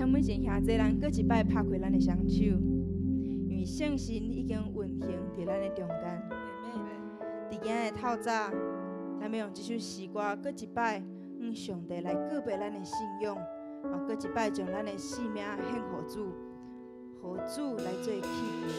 请每一个兄弟人，搁一摆拍开咱的双手，因为圣神已经运行伫咱的中间。伫今日透早，咱要用这首诗歌，搁一摆向上帝来告白咱的信仰，搁一摆将咱的性命献互主，互主来做起源。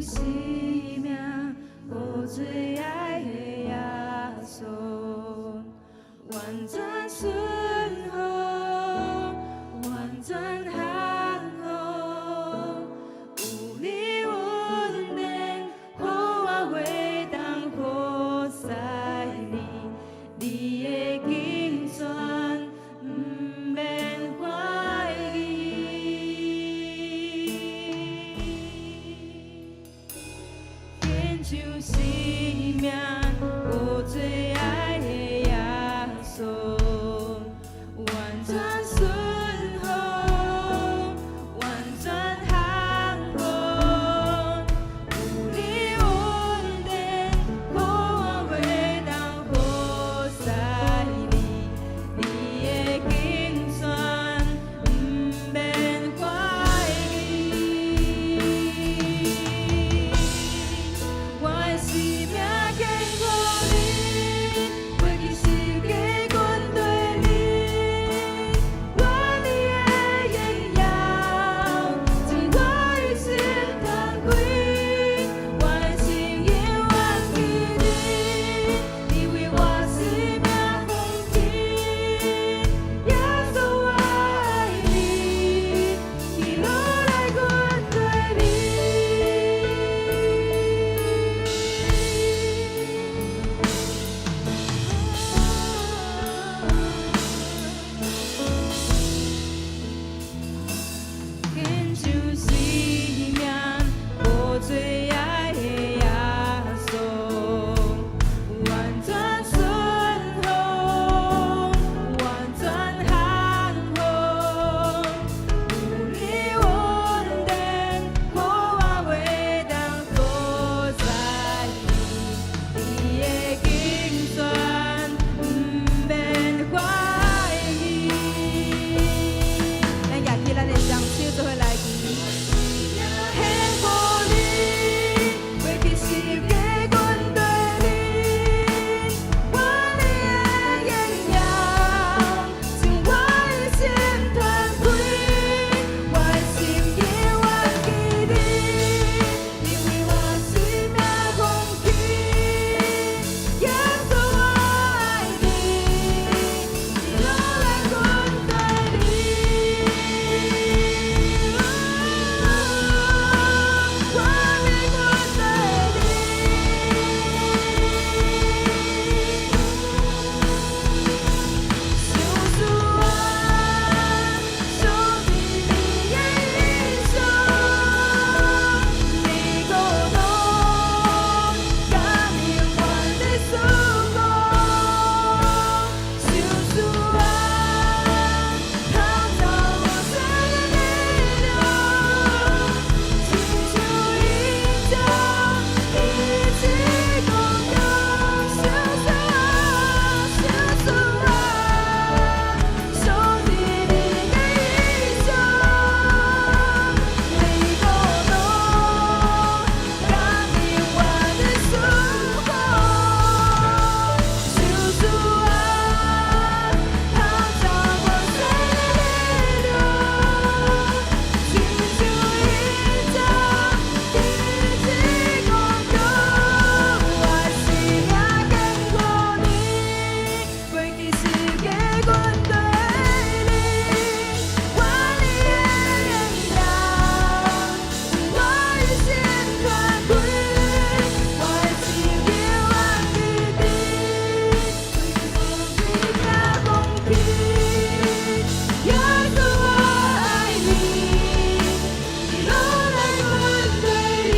生命，无最爱的耶稣，完全顺服，完全降服，有你稳定，互我回荡好在你，你的竞选，不免怀疑。像生命，无最爱的耶稣，完全顺服，完全降服，有你稳定，互我回荡好在你，你的竞选，不免怀疑。我的生命献予你，袂记世界阮对你，我你的荣耀，尽我一生叹气。我的心永远记你，你为我生命奉献。耶稣我爱你，一路来阮对你。献上生命，无最爱的耶稣，完全顺服，完全降服，有你稳定，互我回荡好在你，你的竞选，不免怀疑。咱举起咱的双手，做伙来祈。献予你，袂记世界阮对你，我你的荣耀，尽我一生叹气。我的心永远记你，你为我生命奉献。耶稣我爱你，一路来阮对你。我爱阮对你，想主啊，上帝你的英雄，你孤独，甘永远的属我。想主啊，透照我生的力量，亲像一种一起共享。想主啊，想主啊，上帝你的英雄，你孤独，甘永远的属我。想主啊，透照我生的力量，亲像一种一起共享。我的生命献予你，袂记世界阮对你，我你的荣耀，尽我一生叹气。我的心永远记你，为我生命奉献。耶稣我爱你，一路来阮对你。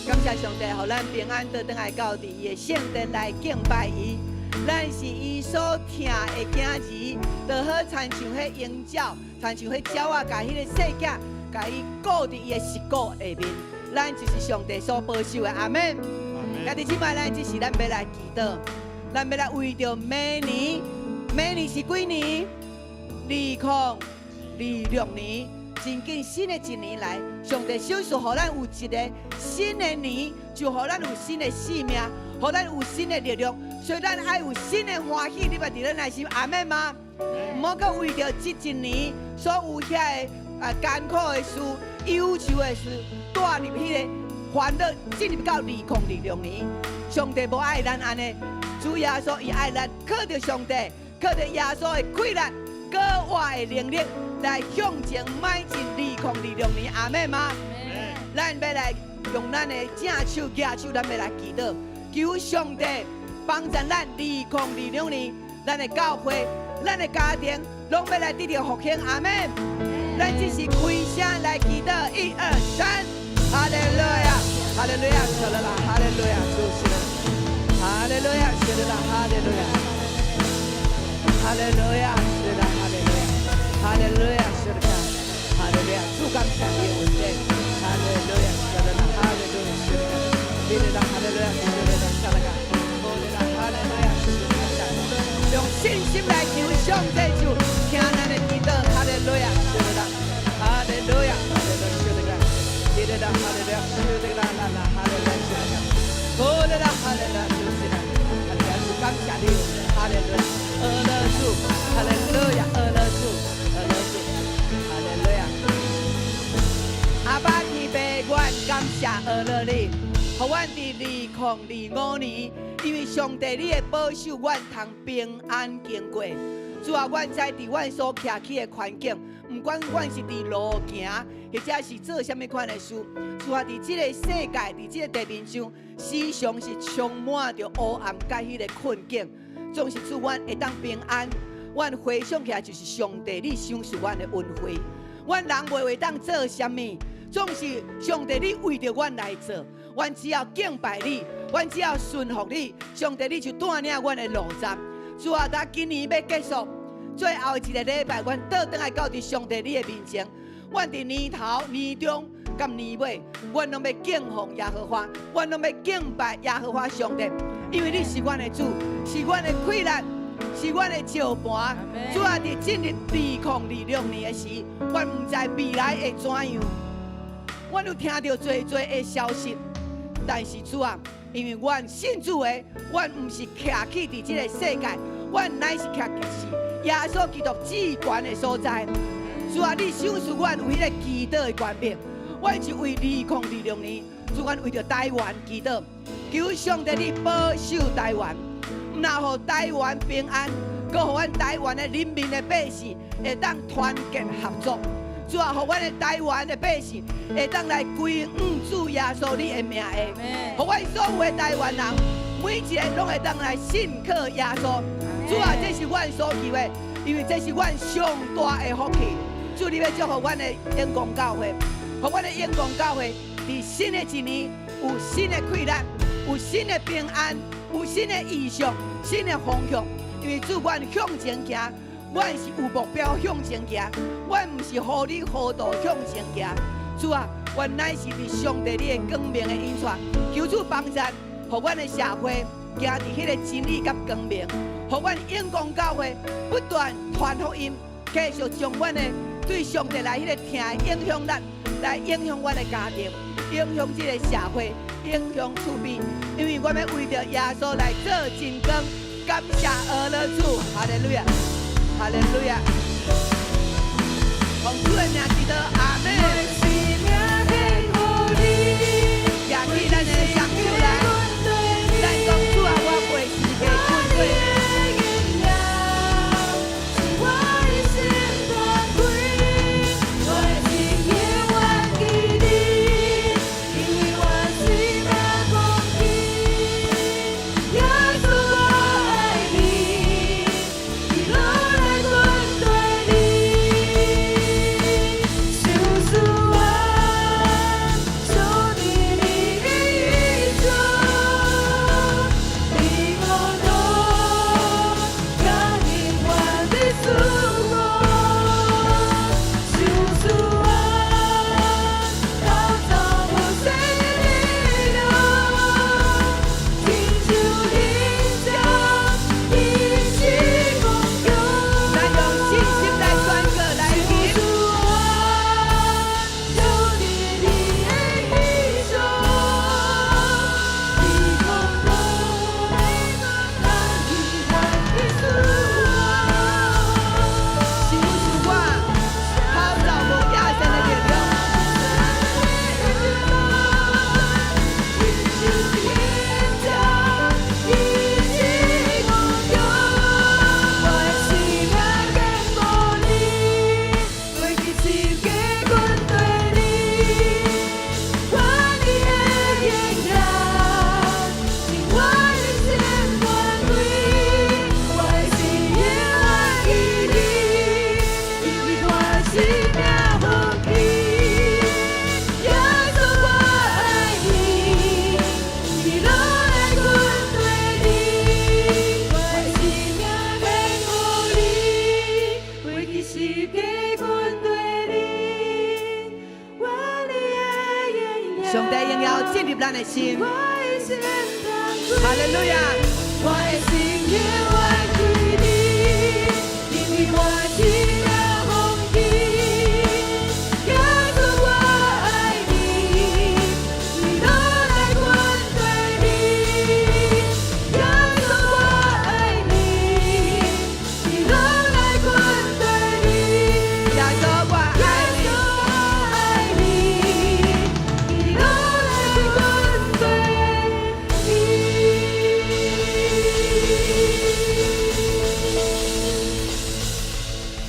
感谢上帝，互咱平安倒转来到伫伊的圣殿来敬拜伊。咱是伊所疼的囝儿，就好亲像迄鹰鸟，亲像迄鸟仔，甲迄个细囝，甲伊顾伫伊的膝骨下面。咱就是上帝所保守的，阿门。家己即摆，咱这是咱要来祈祷，咱要来为着明年，明年是几年？2026年，真紧新的一年来，上帝手术，互咱有一个新的年，就互咱有新的生命，互咱有新的力量，所以咱爱有新的欢喜，你捌伫咱内心，阿门吗？唔好搁为着这一年所有遐个艰苦的事、忧愁的事，带入迄个烦恼，进入到2026年。上帝无爱咱安尼，主耶稣伊爱咱，靠着上帝，靠着耶稣的气力、国活的能力，来向前迈进2026年。阿门吗？咱要来用咱的正手、举手，咱要来祈祷，求上帝帮助咱2026年，咱的教会、咱的家庭，拢要来得到复兴。阿门。咱只是开声来祈祷，1、2、3，哈利路亚，哈利路亚，是的啦，哈利路亚，就是的，哈利路亚，是的啦，哈利路亚，哈利路亚，是的，哈利路亚，哈利路亚，是的，哈利路亚，主感谢你的恩典，哈利路亚，是的啦，哈利路亚，是的，是的啦，哈利路亚，是的啦，是的啦，好的啦，哈利路亚，是的啦，用信心来求上帝就听咱的祈祷，哈利路亚，是的啦，哈利路亚，哈利路亚，是的啦，是的啦，哈利路亚，是的啦，啦啦，哈利路亚，是的啦，好的啦，哈利路亚，就是啦，哈利路亚，主感谢你，哈利路亚，阿乐主，哈利路亚，阿乐主，阿乐主，哈利路亚。阿爸天父，我感谢阿乐你，互阮伫2025年，因为上帝你的保守，阮通平安经过。主啊，阮知伫阮所徛起的环境，毋管阮是伫路行，或者是做啥物款的事，主啊，伫即个世界，伫即个地面上，时常是充满着黑暗甲迄个困境。总是主，阮会当平安。阮回想起来，就是上帝你赏赐阮的恩惠。阮人袂会当做啥物，总是上帝你为着阮来做。阮只要敬拜你，阮只要顺服你，上帝你就带领阮的路站。主啊，咱今年要结束，最后一个礼拜，阮倒转来到伫上帝你的面前。阮伫年头、年中、甲年尾，阮拢要敬奉耶和华，阮拢要敬拜耶和华上帝，因为你是阮的主，是阮的气力，是阮的招盘。主啊，伫进入2026年的时，阮毋知未来会怎样，阮有听到侪的消息，但是主啊，因为阮信主的，阮毋是徛起伫即个世界，阮乃是徛起是耶稣基督至权的所在。主啊，你赏赐阮有迄个祈祷的权柄，阮是为2026年，主阮为着台湾祈祷，求上帝你保守台湾，毋但互台湾平安，阁互阮台湾的人民的百姓会当团结合作。主啊，互阮的台湾的百姓会当来归主耶稣你的名下，互阮所有的台湾人，每一个拢会当来信靠耶稣。主啊，这是阮所求的，因为这是阮上大的福气。主，你要祝福阮的永光教会，互阮的永光教会伫新的一年有新的气力，有新的平安，有新的意向，新的方向。因为主，阮向前行，阮是有目标向前行，阮毋是糊里糊涂向前行。主啊，阮乃是伫上帝你的光明的引带，求主帮助，互阮的社会行伫迄个真理甲光明，互阮永光教会不断传福音，继续将阮的对上帝来迄个听的影响力，来影响阮的家庭，影响这个社会，影响厝边。因为我们为着耶稣来做真光，感谢阿乐主，哈利路亚，哈利路亚。奉主的名祈祷，阿门。也去咱的双手来，咱讲主啊，我陪是个军队。诉我咱的心。我的心当哈利路亚！我的心愿弯曲你，因为我起了红旗。耶稣，我爱你，你都来管对你。耶稣，我爱你，你都来管对你。耶稣，我爱你。爱你，你都来管对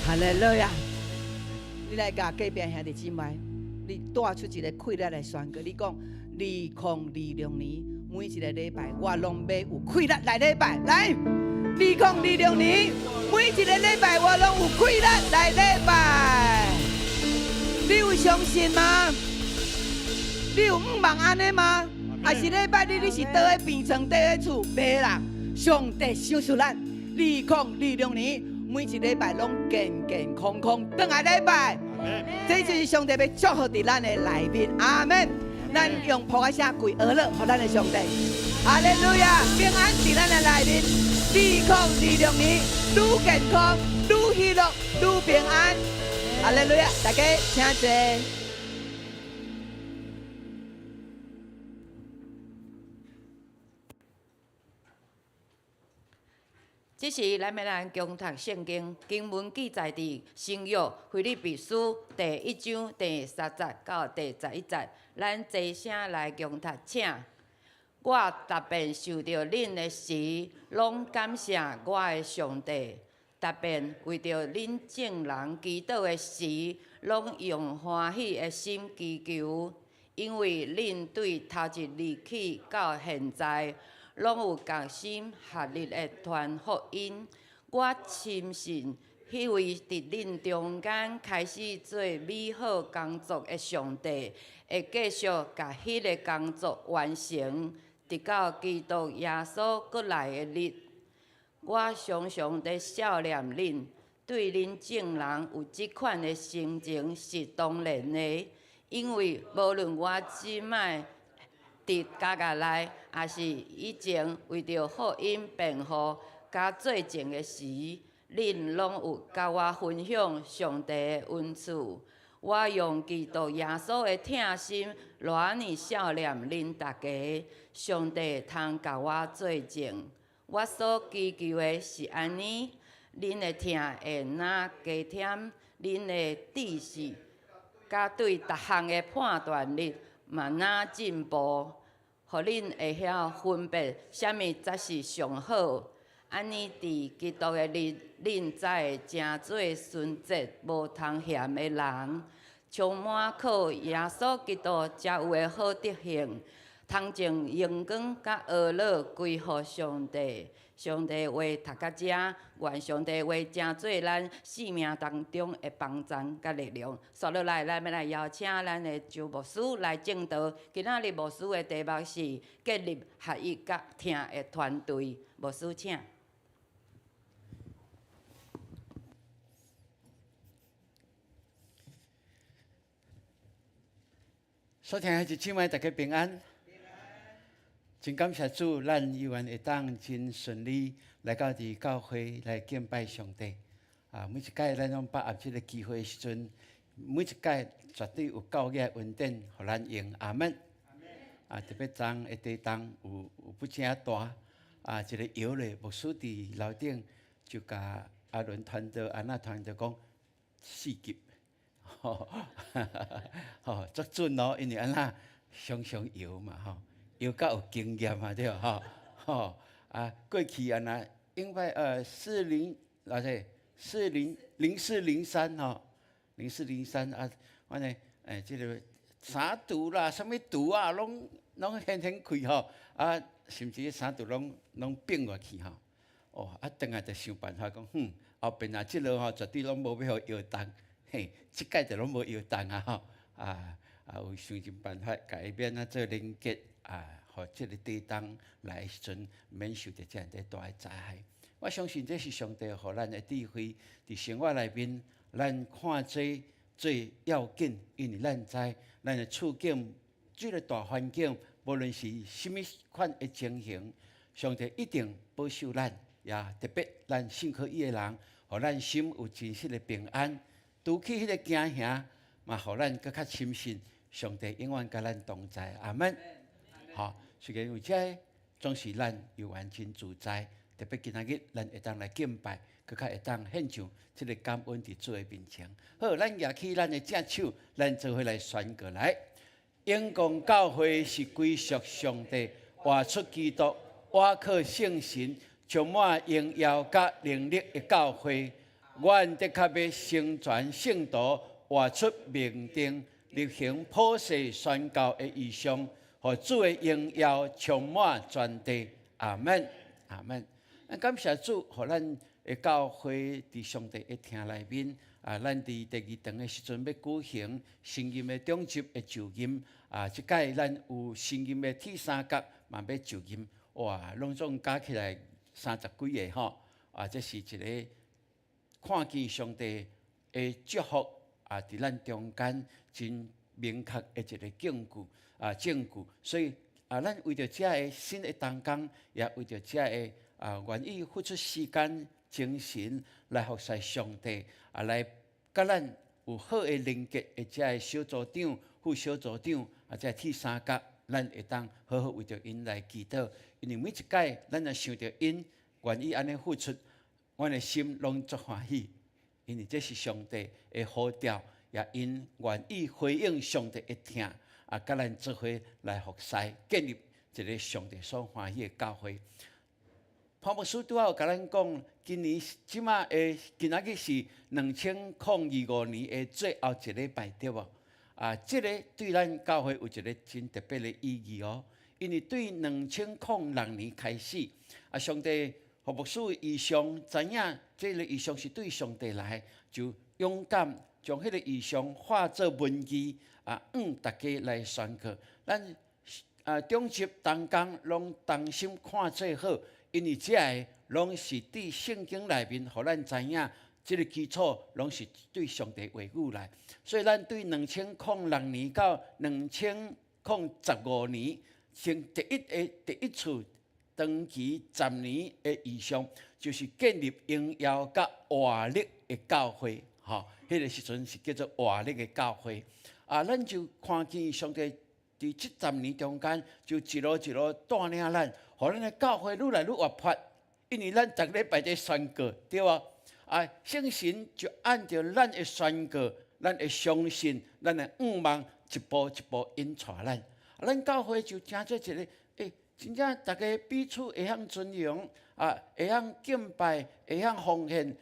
哈利路亚！你来甲隔壁兄弟姊妹，你带出一个快乐来宣告。你讲2026年每一个礼拜，我拢要有快乐来礼拜。来，2026年每一个礼拜，我拢有快乐来礼拜。你有相信吗？你有毋茫安尼吗？还是礼拜日你是倒喺病床，倒喺厝，袂啦？上帝赏赐咱2026年每一礼拜拢健健康康，倒来礼拜。这就是上帝要祝福伫咱的内面。阿门。咱用普开声跪而乐，给咱的上帝。哈利路亚，平安伫咱的内面。2026年愈健康、愈喜乐、愈平安。哈利路亚，大家请坐。这是咱要来共读圣经，经文记载伫新约腓立比书第1章第3节到第11节。咱齐声来共读，请。我特别受到恁的时，拢感谢我的上帝；特别为着恁众人祈祷的时，拢用欢喜的心祈求，因为恁对头一日起到现在，拢有决心合力的传福音。我深信，迄位伫恁中间开始做美好工作的上帝，会继续甲迄个工作完成，直到基督耶稣过来的日。我常常在笑念恁，对恁众人有即款的心情是当然的，因为无论我即摆伫家家内，也是以前为着福音辩护甲做证的时，恁拢有甲我分享上帝的恩赐。我用基督耶稣的疼心，偌尼笑念恁大家，上帝通甲我做证。我所祈求的是安尼，恁的疼会哪加添恁的知识，甲对逐项的判断力嘛哪进步，互恁会晓分别啥物才是上好。安尼伫基督的日，恁才会真做纯洁无通嫌的人，充满靠耶稣基督才有的好德行，通将荣光甲恶乐归乎上帝。上帝话读到这，愿上帝话成做咱生命当中的帮助甲力量。接落来，咱要来邀请咱的周牧师来正道。今仔日牧师的题目是建立合一甲听的团队。牧师请。所听的弟兄们，大家平安。真感谢主，咱依然会当真顺利来到伫教会来敬拜上帝。每一届咱拢把握这个机会的时阵，每一届绝对有教育恩典，互咱用。阿门。特别昨的地当有不正大，一个摇咧，牧师伫楼顶就甲阿伦团队、安娜团队讲4级。足准咯，因为安那常常摇嘛，摇较有经验嘛，对过去安那应该04030403反正即个三图啦，什物图啊，拢现开甚至三图拢变落去转来就想办法讲，后边即落绝对拢无要互摇动。即届就拢无摇动有想尽办法改变做连结互即个地当来的时阵，免受着这样的大的灾害。我相信这是上帝互咱的智慧，伫生活内面，咱看这最要紧，因为咱知咱的处境，这个大环境无论是什么款的情形，上帝一定保守咱，也特别咱信靠伊的人，互咱心有真实的平安。除去迄个惊吓，嘛，互咱更较深信上帝永远甲咱同在。阿门。好，虽然有这总是咱游玩真自在，特别今仔日咱会当来敬拜，更较会当献上这个感恩伫主的面前。好，咱举起咱的正手，咱做伙来宣告来。永光教会是归属上帝，活出基督，活靠圣神，充满荣耀甲能力的教会。阮的确要成全圣道，活出明灯，履行普世宣教的意向，互主的荣耀充满全地。阿门，阿门。咱感谢主，互咱的教会伫上帝的厅内面。咱伫第二堂的时阵要举行新任的长执的就任。即届咱有新任的铁三角嘛要就任。哇，拢总加起来30几个吼。这是一个看见上帝的祝福伫咱中间真明确的一个证据。所以咱为着这个新的同工，也为着这个愿意付出时间、精神来服侍上帝，来甲咱有好的连结的这个小组长、副小组长这铁三角，咱会当好好为着因来祈祷。因为每一届咱若想着因愿意安尼付出，阮的心拢足欢喜。因为这是上帝的呼召，也因愿意回应上帝的听，甲咱做伙来服侍，建立一个上帝所欢喜的教会。潘牧师拄仔有甲咱讲，今年即马的今仔日是2025年的最后一礼拜，对无？这个对咱教会有一个真特别的意义哦。因为对2006年开始，上帝互牧师异象知影，这个异象是对上帝来，就勇敢将迄个异象化作文字，大家来宣告。咱中级同工拢同心看做好。因为这个拢是对圣经内面，互咱知影，这个基础拢是对上帝话语来。所以咱对2006年到2015年，先第一次长期10年的异象，就是建立荣耀甲活力的教会。迄个时阵是叫做活力的教会。咱就看见上帝伫这10年中间，就一路一路带领咱。互咱的教会愈来愈活泼，因为咱逐礼拜在宣告，对无？圣神就按照咱的宣告，咱的相信，咱的仰望，一步一步引带咱。咱教会就成做一个，真正大家彼此会晓尊荣，会晓敬拜，会晓奉献，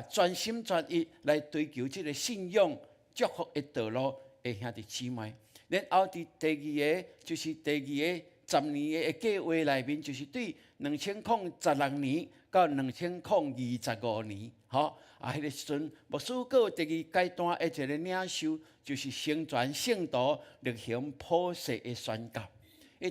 全心全意来追求这个信仰祝福的道路的兄弟姊妹。然后伫第二个就是第二个。10年的计划内面，就是对2016年到2025年，迄个时阵，牧师阁有第二阶段的一个领袖，就是成全圣道，履行普世的宣教。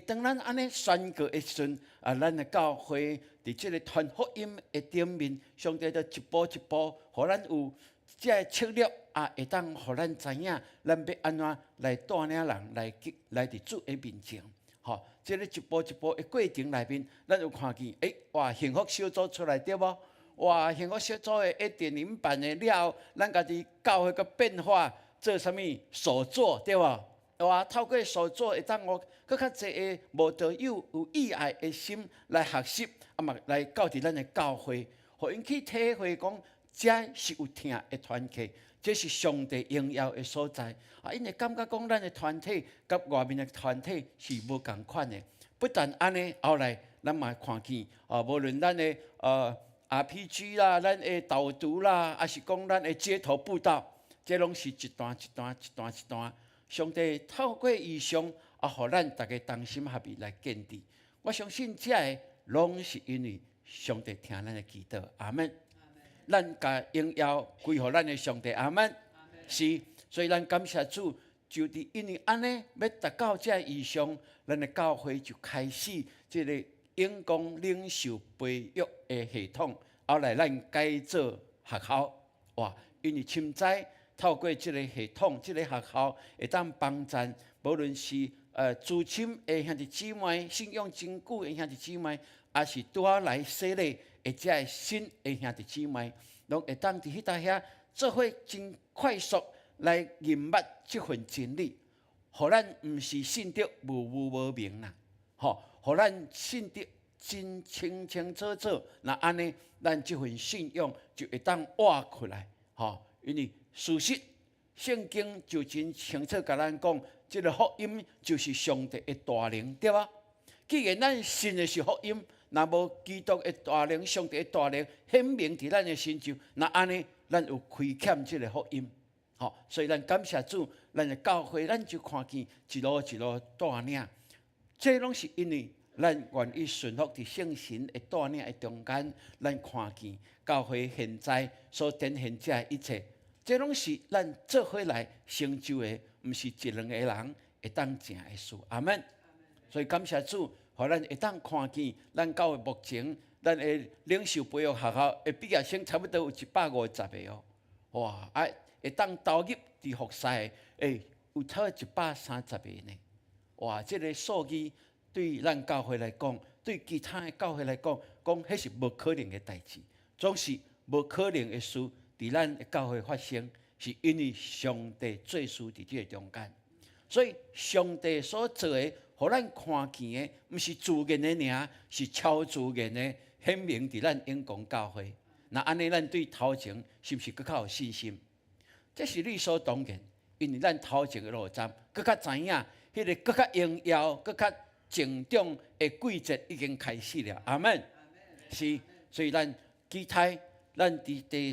当咱安尼宣告的时阵，咱的教会伫这个传福音的顶面，上帝就一步一步，互咱有这个策略，会当互咱知影，咱要安怎来带领人来伫主的面前。这个一步一步的过程内面，咱有看见，哇，幸福小组出来对无？哇，幸福小组的电影版的了后，咱家己教会个变化，做啥物手作对无？哇，透过手作会当我更较侪的无道友有意爱的心来学习，嘛来到伫咱的教会，互因去体会讲，这是有听的团契。这是上帝荣耀的所在，因为感觉讲咱的团体甲外面的团体是无共款的。不但安尼，后来咱嘛看见，无论咱的RPG 啦，咱的导读啦，还是讲咱的街头布道，这拢是一段一段一段一段。上帝透过异象，互咱大家同心合意来建立。我相信这个拢是因为上帝听咱的祈祷，阿门。咱甲荣耀归乎咱的上帝，阿门。是，所以咱感谢主，就伫因为安尼要达到这异象，咱的教会就开始这个永光领袖培育的系统，后来咱改做学校。哇，因为深知透过这个系统、这个学校，会当帮助无论是资深的兄弟姊妹，信仰真久的兄弟姊妹，也是拄仔来洗礼，或者係新的兄弟姊妹，拢会当伫迄搭遐做伙真快速来认捌即份真理，互咱毋是信得无无明啦，互咱信得真清清楚楚。那安尼，咱即份信仰就会当活出来，因为事实圣经就真清楚甲咱讲，即个福音就是上帝的大能，对吧？既然咱信的是福音，若无基督的大能、上帝的大能显明伫咱的身上，那安尼咱有亏欠即个福音。所以咱感谢主，咱的教会咱就看见一路一路带领，这拢是因为咱愿意顺服伫圣神的带领的中间，咱看见教会现在所展现这一切，这拢是咱做伙来成就的，毋是一两个人会当成的事。阿门。所以感谢主，互咱会当看见咱教会目前咱的领袖培育学校的毕业生差不多有150个哦，哇！会当投入伫服侍的，有超130个呢。哇！这个数字对咱教会来讲，对其他的教会来讲，迄是无可能的代志，总是无可能的事，伫咱的教会发生，是因为上帝做事伫这个中间。所以上帝所做的，互咱看见的，毋是自然的尔，是超自然的显明伫咱永光教会。那安尼，咱对头前是毋是更较有信心？这是理所当然，因为咱头前的路站，更较知影，迄个更较荣耀、更较成长的季节已经开始了。阿门。是，所以咱期待咱伫第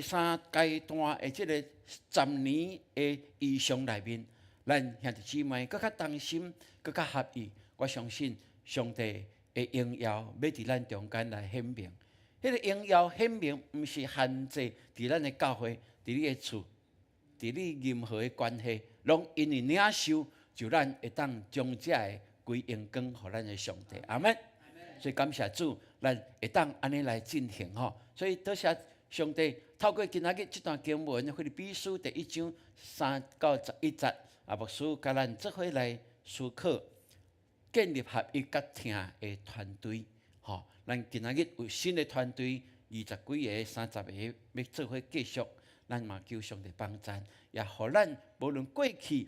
三阶段的这个10年的以上内面，咱兄弟姊妹更较同心、更较合意。我相信上帝的荣耀要伫咱中间来显明。迄个荣耀显明，毋是限制伫咱的教会，伫你的厝，伫你任何的关系，拢因为领受，就咱会当将这个归荣光互咱的上帝。阿门。所以感谢主，咱会当安尼来进行吼。所以多谢上帝透过今仔日这段经文，腓立比书第1章3到11节，牧师甲咱做伙来思考，建立合一甲听的团队。咱今仔日有新的团队，20几个、30个要做伙继续，咱嘛求上帝帮助，也互咱无论过去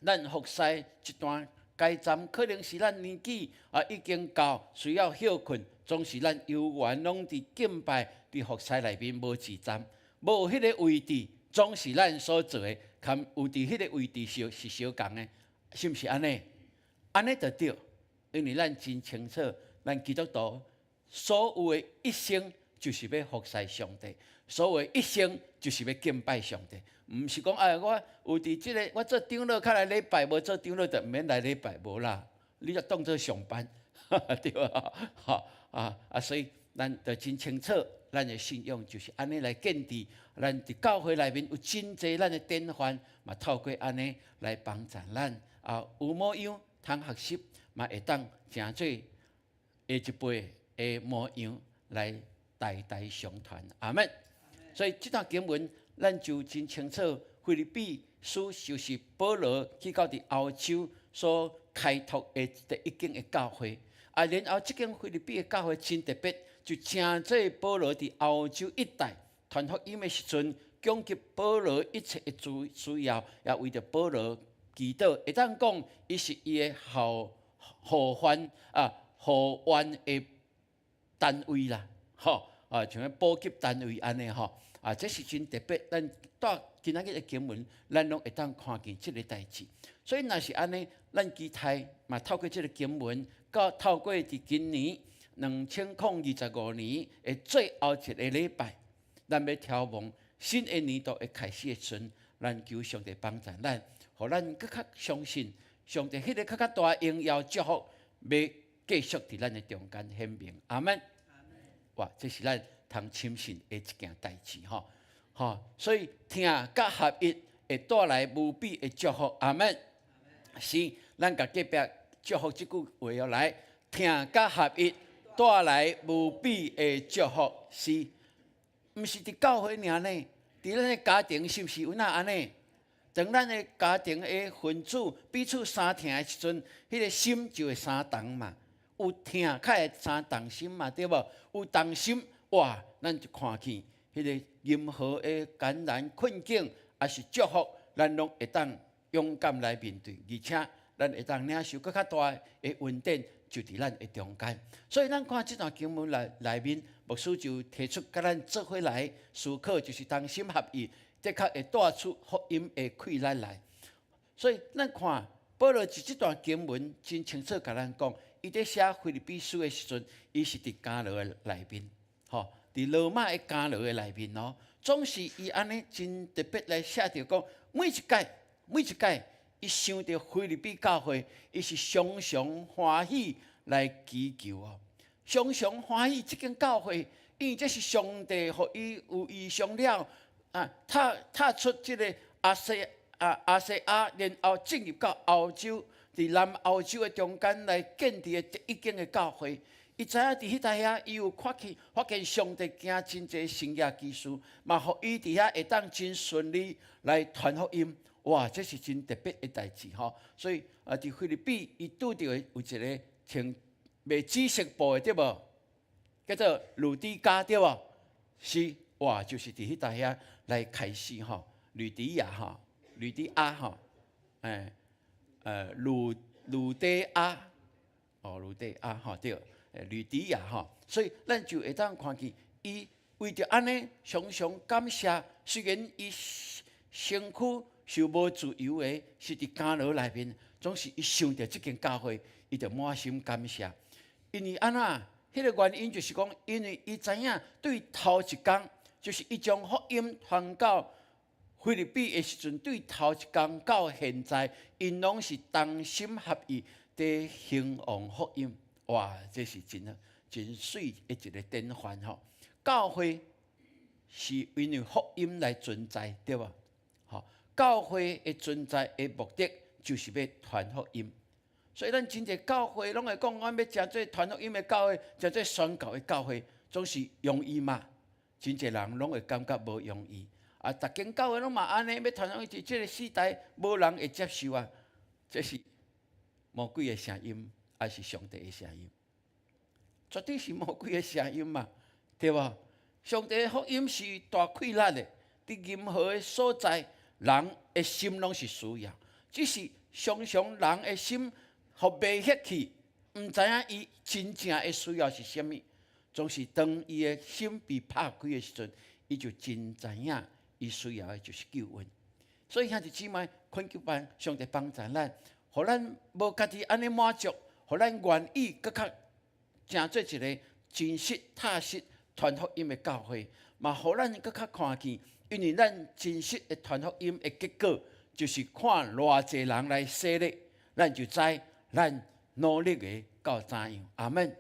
咱服侍一段阶站，可能是咱年纪已经到需要休困，总是咱有缘拢伫敬拜、伫服侍内面无自站，无迄个位置，总是咱所做的，含有伫迄个位置是相共的，是毋是安尼？安尼就对，因为咱真清楚。咱基督徒所有的一生，就是要服侍上帝；所有的一生，就是要敬拜上帝。毋是讲我有伫即个，我做长老，较来礼拜，无做长老就毋免来礼拜，无啦。你就当做上班，对吧？所以咱就真清楚，咱的信仰就是安尼来建立。咱伫教会内面有真济咱的典范，嘛透过安尼来帮助咱有模样通学习，嘛会当诚做。下一辈的模样来代代相传，阿门。所以这段经文，咱就真清楚，腓立比书就是保罗去到伫欧洲所开拓的第一间的教会。然后这间腓立比的教会真特别，就正做保罗伫欧洲一带传福音的时阵，供给保罗一切的需要，也为着保罗祈祷。会当讲，伊是伊的后患护院的单位啦，像补给单位安尼这是真特别。咱带今仔日的经文，咱拢会当看见即个代志。所以若是安尼，咱期待嘛透过即个经文，透过伫今年2025年的最后一个礼拜，咱要眺望新的年度的开始的时阵，咱求上帝帮助咱，互咱更较相信上帝迄个更较大荣耀祝福要。继续伫咱的中间显明，阿门。哇，这是咱通深信的一件代志所以听甲合一会带来无比的祝福，阿门。是，咱甲隔壁祝福这句话来，听甲合一带来无比的祝福，是，毋是伫教会尔呢？伫咱的家庭是毋是有那安尼？当咱的家庭的分子彼此相疼的时阵，迄个心就会相同嘛。有疼，较会相同心嘛，对无？有同心，哇，咱就看见迄个任何的艰难困境，也是祝福，咱拢会当勇敢来面对，而且咱会当领受更较大的恩典，就伫咱的中间。所以咱看这段经文内面，牧师就提出，甲咱做伙来思考，就是同心合意，的确会带出福音的溃烂来。所以咱看保罗伫这段经文真清楚甲咱讲，伊伫写腓立比书的时阵，伊是伫监牢的内面，吼，伫罗马的监牢的内面哦，总是伊安尼真特别来写着讲，每一届，伊想到腓立比教会，伊是常常欢喜来祈求哦，常常欢喜这间教会，因为这是上帝互伊有意想了啊，踏出这个亚细亚，然后进入到欧洲，伫南欧洲的中间来建立的第一间的教会。伊知影伫迄搭遐，伊有发现上帝行真侪神迹奇事，嘛，互伊伫遐会当真顺利来传福音。哇，这是真特别的代志吼。所以伫腓立比，伊拄着有一个穿卖紫色布的对无？叫做吕底加对无？是哇，就是伫迄搭遐来开始吼，吕底亚吼，吕底亚吼，吕底亚，哦，吕底亚吼对。吕底亚吼，所以咱就会当看见伊为着安尼常常感谢。虽然伊身躯是无自由的，是伫监牢内面，总是伊想着即间教会，伊就满心感谢。因为安怎，迄个原因就是讲，因为伊知影对头一天，就是伊将福音传到腓立比的时阵，对头一天到现在，因拢是同心合意伫兴旺福音。哇，这是真水的一个典范吼！教会是因为福音来存在，对吧？吼，教会的存在的目的就是要传福音。所以咱真侪教会拢会讲，阮要诚做传福音的教会，诚做宣教的教会，总是容易嘛？真侪人拢会感觉无容易。啊，逐间教会拢嘛安尼，要传福音，伫即个时代无人会接受啊！这是魔鬼的声音。还是上帝的声音，绝对是魔鬼的声音嘛，对吧？上帝的福音是大溃烂的，伫任何的所在，人的心拢是需要。只是常常人的心互迷惑去，毋知影伊真正的需要是啥物。总是当伊的心被拍开的时阵，伊就真知影伊需要的就是救恩。所以兄弟姊妹，恳求帮上帝帮助咱，互咱无家己安尼满足。互咱愿意搁较成做一个真实踏实传福音的教会，嘛，互咱搁较看见，因为咱真实的传福音的结果，就是看偌济人来洗礼，咱就知咱努力的到怎样。阿门。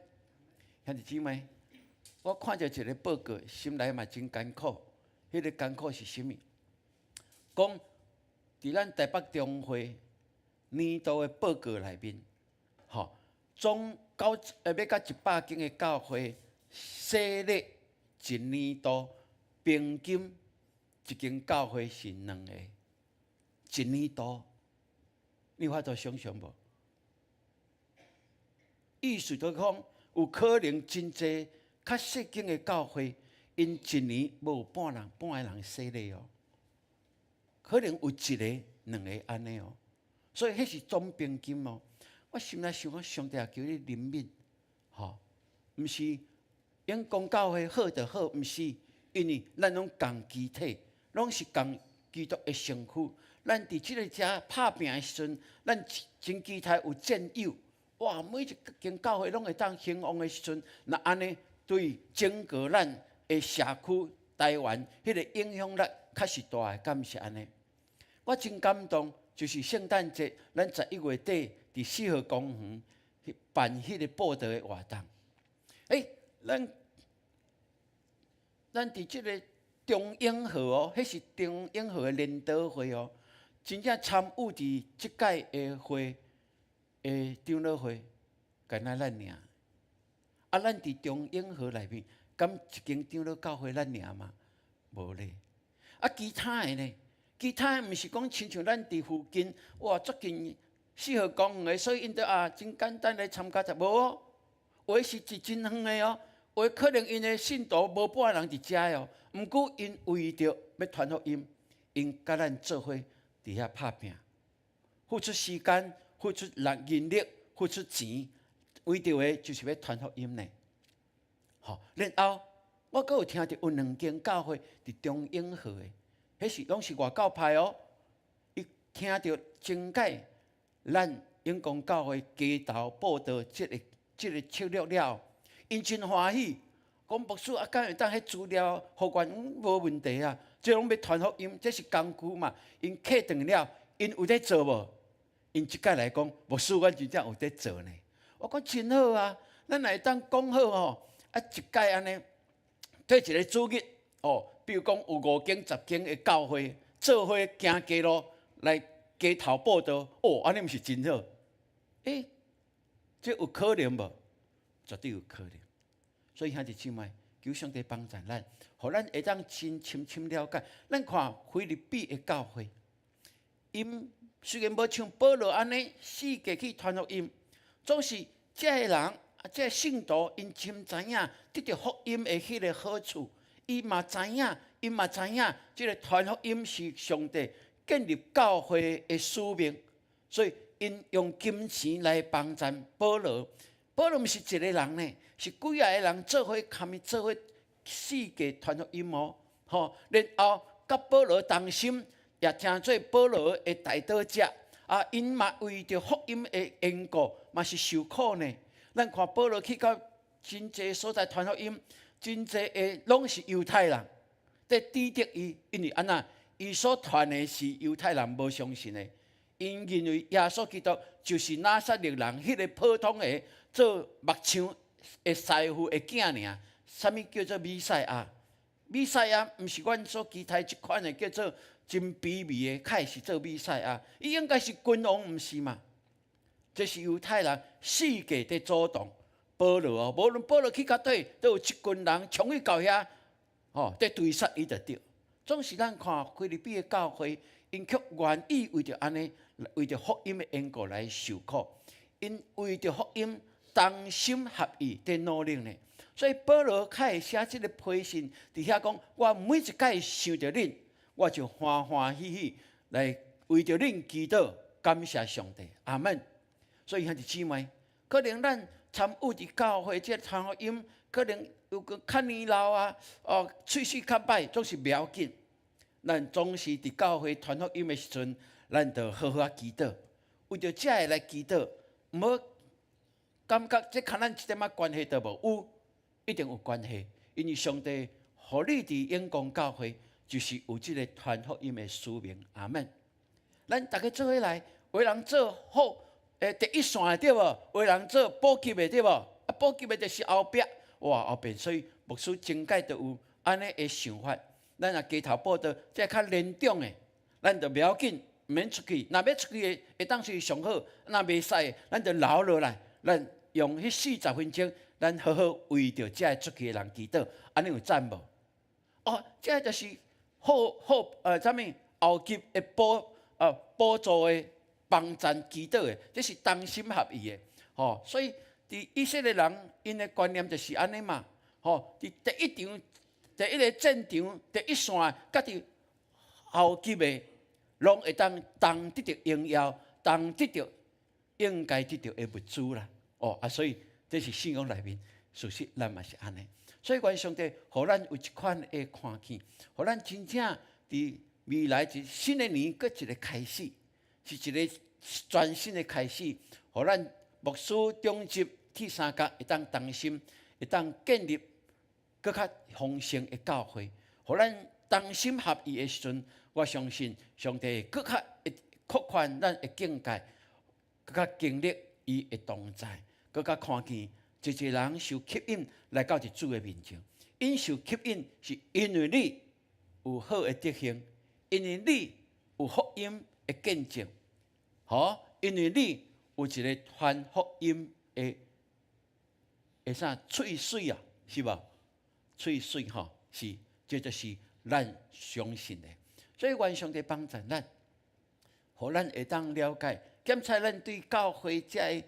兄弟姊妹，我看到一个报告，心内嘛真艰苦。迄个艰苦是啥物？讲伫咱台北中会年度的报告内面。吼，总要到100间的教会洗礼一年度平均一间教会是2个，一年度，你有法度想象无？意思就讲，有可能真济较细间的教会，因一年无半个人洗礼哦，可能有1个、2个安尼哦，所以迄是总平均哦。我心内想讲，上帝也叫你怜悯，吼，毋是因公教会好就好，毋是，因为咱拢共肢体，拢是共基督的身躯。咱伫即个遮拍拼的时阵，咱真期待有战友，哇！每一间教会拢会当兴旺的时阵，那安尼对整个咱的社区、台湾迄个影响力较是大的，敢毋是安尼？我真感动，就是圣诞节，咱11月底。伫4号公园办迄个布道的活动，咱伫即个中永和哦，迄是中永和的联导会哦，真正参与伫即届的会的长老会，干那咱尔。啊，咱伫中永和内面，敢一间长老教会咱尔嘛？无咧。啊，其他的呢？其他毋是讲亲像咱伫附近，哇，足近适合公园的，所以因得真简单来参加者无哦。有的是真远的哦，有的可能因的信徒无半个人伫遮哦。毋过因为着要传福音，因甲咱做伙伫遐拍拼，付出时间，付出人力，付出钱，为着的就是要传福音呢。吼，然后我阁有听着有2间教会伫中永和的，迄是拢是外教派哦。伊听着真解咱永光教会街头报道即个策略了，因真欢喜。讲牧师啊，敢会当迄资料互阮无问题啊？即拢要传福音，这是工具嘛。因客断了，因有在做无？因即摆来讲，牧师，阮真正有在做呢。我讲真好啊，咱会当讲好吼，一摆安尼，退一个主日哦，比如讲有5间、10间的教会做伙行街路来街头报道，哦，安尼毋是真好？这有可能无？绝对有可能。所以兄弟姊妹，求上帝帮助咱，互咱会当真深深了解。咱看菲律宾的教会，因虽然无像保罗安尼世界去传福音，总是这个人、这个信徒，因真知影得到福音的迄个好处。伊嘛知影，这个传福音是上帝建立教会的使命，所以因用金钱来帮助保罗。保罗毋是一个人呢，是几啊个人做伙，堪伊做伙世界传福音哦。吼，然后甲保罗同心，也成做保罗的代祷者。因嘛为着福音的缘故，嘛是受苦呢。咱看保罗去到真济所在传福音，真济的拢是犹太人，在抵敌伊，因为安那，伊所传的是犹太人无相信的。因认为耶稣基督就是拿撒勒人迄个普通的做目睭的师傅的囝尔。啥物叫做弥赛亚？弥赛亚毋是阮所期待即款的叫做真卑微的凯是做弥赛亚，伊应该是君王，毋是嘛？这是犹太人世界在主动保罗哦，无论保罗去到底，都有一群人冲去到遐，在追杀伊就对。总是咱看菲律宾的教会，因却愿意为着安尼。为着福音的缘故来受苦，因为着福音同心合意在努力呢。所以保罗较会写这个批信，伫遐讲：我每一届想着恁，我就欢欢喜喜来为着恁祈祷，感谢上帝。阿门。所以兄弟姊妹，可能咱参与伫教会这传福音，可能有个较年老啊，喙齿较歹，总是袂要紧。咱总是伫教会传福音的时阵。咱就好好祈祷，为着这个来祈祷，毋好感觉这跟咱一点关系都无有，一定有关系。因为上帝互你伫永光教会，就是有这个传福音的使命。阿门。咱大家做伙来，为人做好第一线的对无？为人做补给的对无？补给的就是后壁，哇后边，所以牧师真解都有安尼的想法。咱若街头报道，这较严重的，咱就袂要紧。免出去，若要出去会当是上好，若袂使，咱就留落来。咱用迄40分钟，咱好好为着这出去的人祈祷，安尼有赞无？这就是啥物后级的补助的帮赞祈祷的，这是同心合意的。所以伫以色列人因的观念就是安尼嘛。伫第一场、第一个战场、第一线，甲伫后级的。拢会当得到荣耀，得到应该得到的物资啦。所以这是信仰内面，事实咱嘛是安尼。所以愿上帝，互咱有一款的看见，互咱真正伫未来一新的年，搁一个开始，是一个全新的开始。互咱牧师中级铁三角会当同心，会当建立搁较丰盛的教会。互咱同心合意的时阵。我相信上帝更较会扩宽咱的境界，更较经历伊的同在，更较看见一个人受吸引来到主的面前。因受吸引是因为你有好的德行，因为你有福音的见证，因为你有一个传福音的啥喙水啊，是吧？喙水是，这就是咱相信的。所以愿上帝帮助咱，互咱会当了解，检查咱对教会这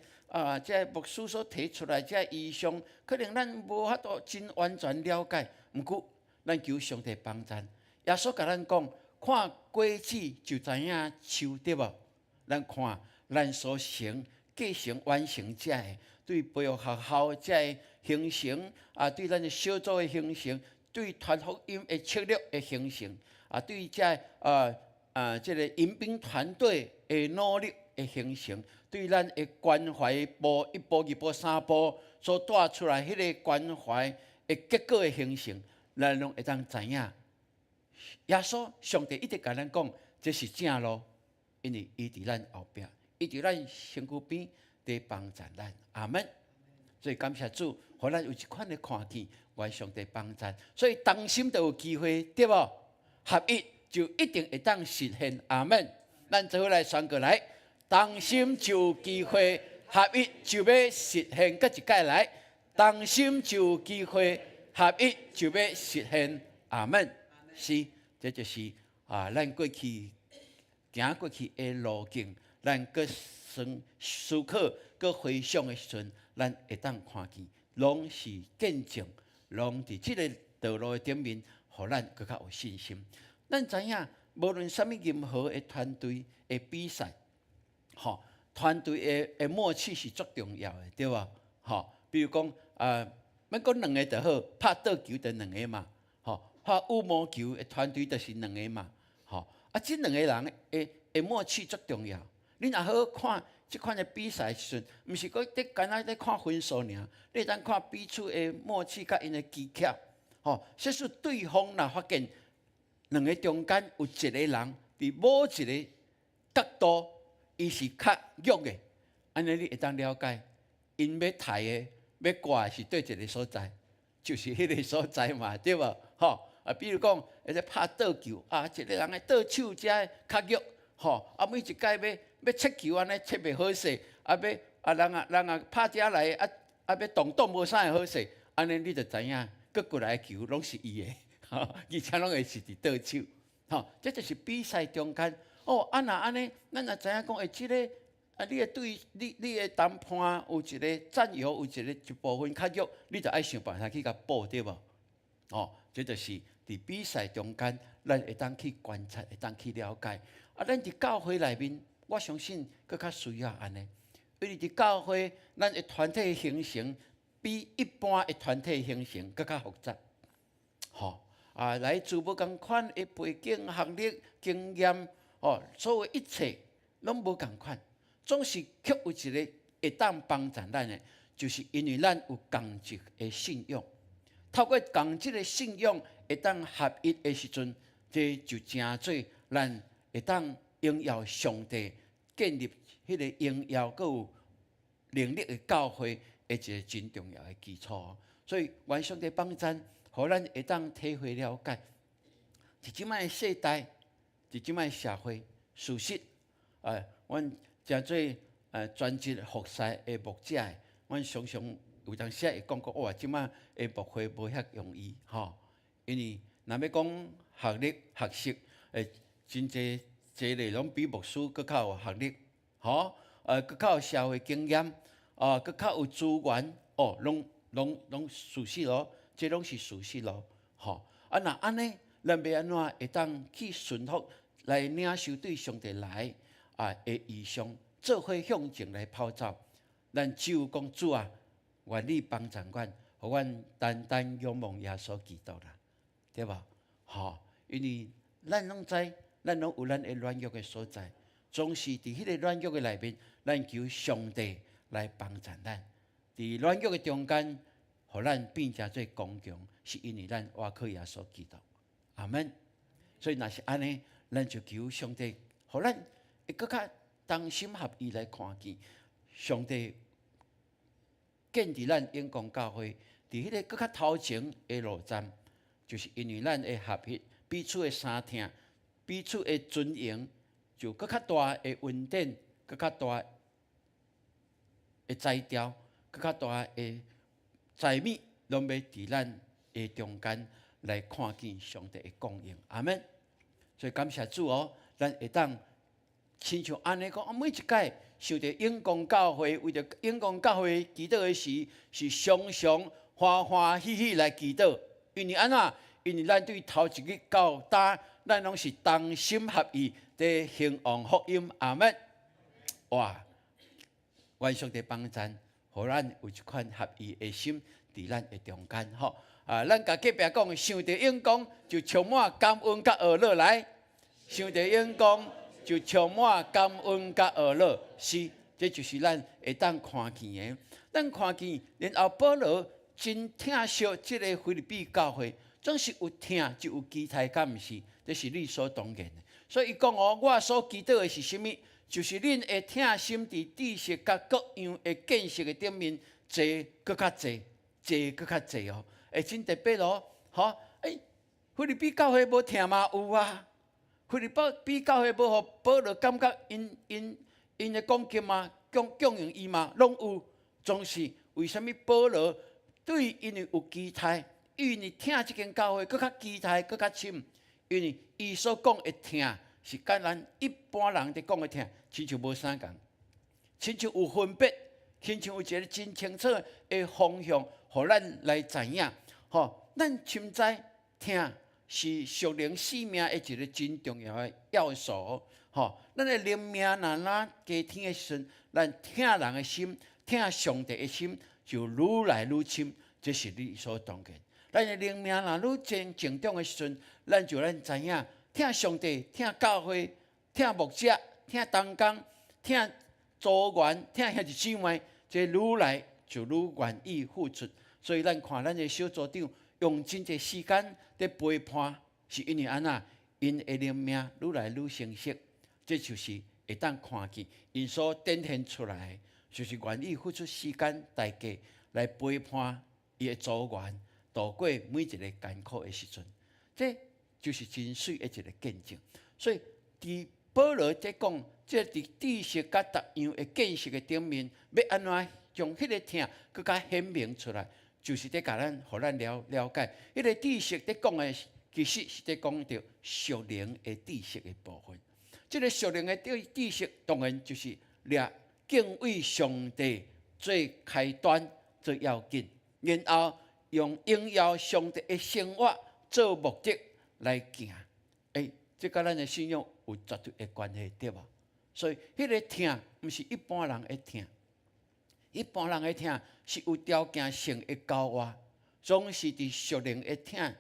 牧师所提出来这意向，可能咱无法度真完全了解。毋过，咱求上帝帮助。耶稣甲咱讲，看果子就知影树，对无？咱看咱所行继承完成这个，对培育学校这个形成对咱的小组的形成，对传福音的策略的形成对这这个迎宾团队的努力的形成，对咱的关怀步1步、2步、3步所带出来迄个关怀的结果的形成，咱拢会当知影。耶稣上帝一直甲咱讲，这是正路，因为伊伫咱后壁，伊伫咱身躯边在帮助咱。阿门。所以感谢主，互咱有一款的看见，愿上帝帮助。所以同心就有机会，对无？合一就一定会当实现。阿门。咱做伙来宣告来，同心就有机会，合一就要实现。搁一届来，同心就有机会，合一就要实现。阿门。是，这就是咱过去行过去的路径，咱搁思考、搁回想的时阵，咱会当看见，拢是见证，拢伫即个道路的顶面，互咱搁较有信心。咱知影，无论什么任何的团队的比赛，团队的默契是足重要的，对无？比如讲免讲两个就好，拍倒球就两个嘛，拍羽毛球的团队就是两个嘛，这两个人的默契足重要。你若好看即款的比赛时阵，毋是讲你干那在看分数尔，你会当看彼此的默契甲因的技巧。即使对方若发现两个中间有一个人伫某一个角度，伊是较弱的，安尼你会当了解，因要抬的、要挂的是对一个所在，就是迄个所在嘛，对无？比如讲，会咧拍倒球一个人的倒手遮较弱，每一届要切球安尼切袂好势，人拍遮来要动无啥会好势，安尼你就知影，搁过来的球拢是伊的，而且拢会是伫倒手，这就是比赛中间。若安尼，咱也知影讲，即个你的对你的谈判有一个占有，有一部分较弱，你就爱想办法去甲补，对无？这就是伫比赛中间，咱会当去观察，会当去了解。咱伫教会内面，我相信更较需要安尼，因为伫教会，咱的团体形成比一般的团体形成更较复杂。来自无共款的背景、学历、经验，所有一切拢无共款，总是却有一个会当帮助咱的，就是因为咱有共一的信仰。透过共即个信仰会当合一的时阵，这就成做咱会当荣耀上帝，建立迄个荣耀佮有能力的教会的一个真重要的基础。所以，愿上帝帮助，互咱会当体会了解，伫即摆的世代，伫即摆社会，事实，阮诚做专职服侍的牧者的，阮常常有当时会讲哇，即摆的牧会无遐容易，因为若要讲学历、学识，真侪内容比牧师搁较有学历，搁较有社会经验，搁较有资源，拢事实咯，这拢是事实咯，若安尼，咱要安怎会当去顺服来领受对上帝来的意向，做伙向前来跑走？咱只有讲主啊，愿你帮助阮，互阮单单仰望耶稣基督啦，对吧？因为咱拢知，咱拢有咱的软弱的所在，总是伫迄个软弱的内面，咱求上帝来帮助咱。伫软弱的中间，互咱变成做刚强，是因为咱倚靠耶稣基督。阿门。所以若是安尼，咱就求上帝，互咱会更较同心合意来看见上帝建立咱永光教会，伫迄个更较头前的路站，就是因为咱的合一，彼此的相听，彼此的尊荣，就更较大的稳定，更较大的材调，更较大的财米，拢要伫咱的中间来看见上帝的供应。阿门。所以感谢主哦，咱会当亲像安尼讲，每一届想着永光教会，为着永光教会祈祷的时，是常常欢欢喜喜来祈祷。因为安怎？因为咱对头一日到今，咱拢是同心合意在兴旺福音。阿门。哇！愿上帝帮咱，互咱有一款合意的心伫咱的中间吼。咱甲隔壁讲，想着永光就充满感恩甲乐乐来，想着永光就充满感恩甲乐乐。是，这就是咱会当看见的。咱看见，然后保罗真疼惜这个腓立比教会，总是有疼就有期待，敢毋是？这是理所当然的。所以伊讲哦，我所祈祷的是甚物？就是恁会疼心伫知识甲各样的见识的顶面，坐搁较济，坐搁较济哦。会真特别咯，吼！腓立比教会无疼嘛？有啊。腓立比教会无互保罗感觉因的讲经嘛，供应伊嘛，拢有。总是为什么保罗对因为有期待？因为疼即间教会，搁较期待，搁较深。因为伊所讲的疼，是甲咱一般人伫讲的疼，亲像无相共，亲像有分别，亲像有一个真清楚的方向，互咱来知影。吼，咱深知疼是属灵生命的一个真重要的要素。吼，咱的灵命若加天的时阵，咱疼人的心，疼上帝的心就愈来愈深，这是理所当然。咱的灵命若愈增成长的时阵，咱就知影，疼上帝、疼教会、疼牧者、疼同工、疼组员、疼兄弟姊妹，这愈来就愈愿意付出。所以咱看咱的小组长用真侪时间在陪伴，是因为安那，因的灵命愈来愈成熟。这就是会当看见因所展现出来，就是愿意付出时间代价来陪伴伊的组员。度过每一个艰苦的时阵，这就是真水的一个见证。所以，伫保罗在讲，这伫知识甲各样的见识的顶面，要安怎将迄个疼更加显明出来，就是在甲咱，互咱了解，迄个知识在讲的，其实是在讲着属灵的知识的部分。这个属灵的知识，当然就是掠敬畏上帝做开端、做要紧，然后用荣耀上帝的生活做目的来行，这甲咱的信仰有绝对的关系，对无？所以，迄个疼毋是一般人的疼，一般人的疼是有条件性的教化，总是伫属灵的疼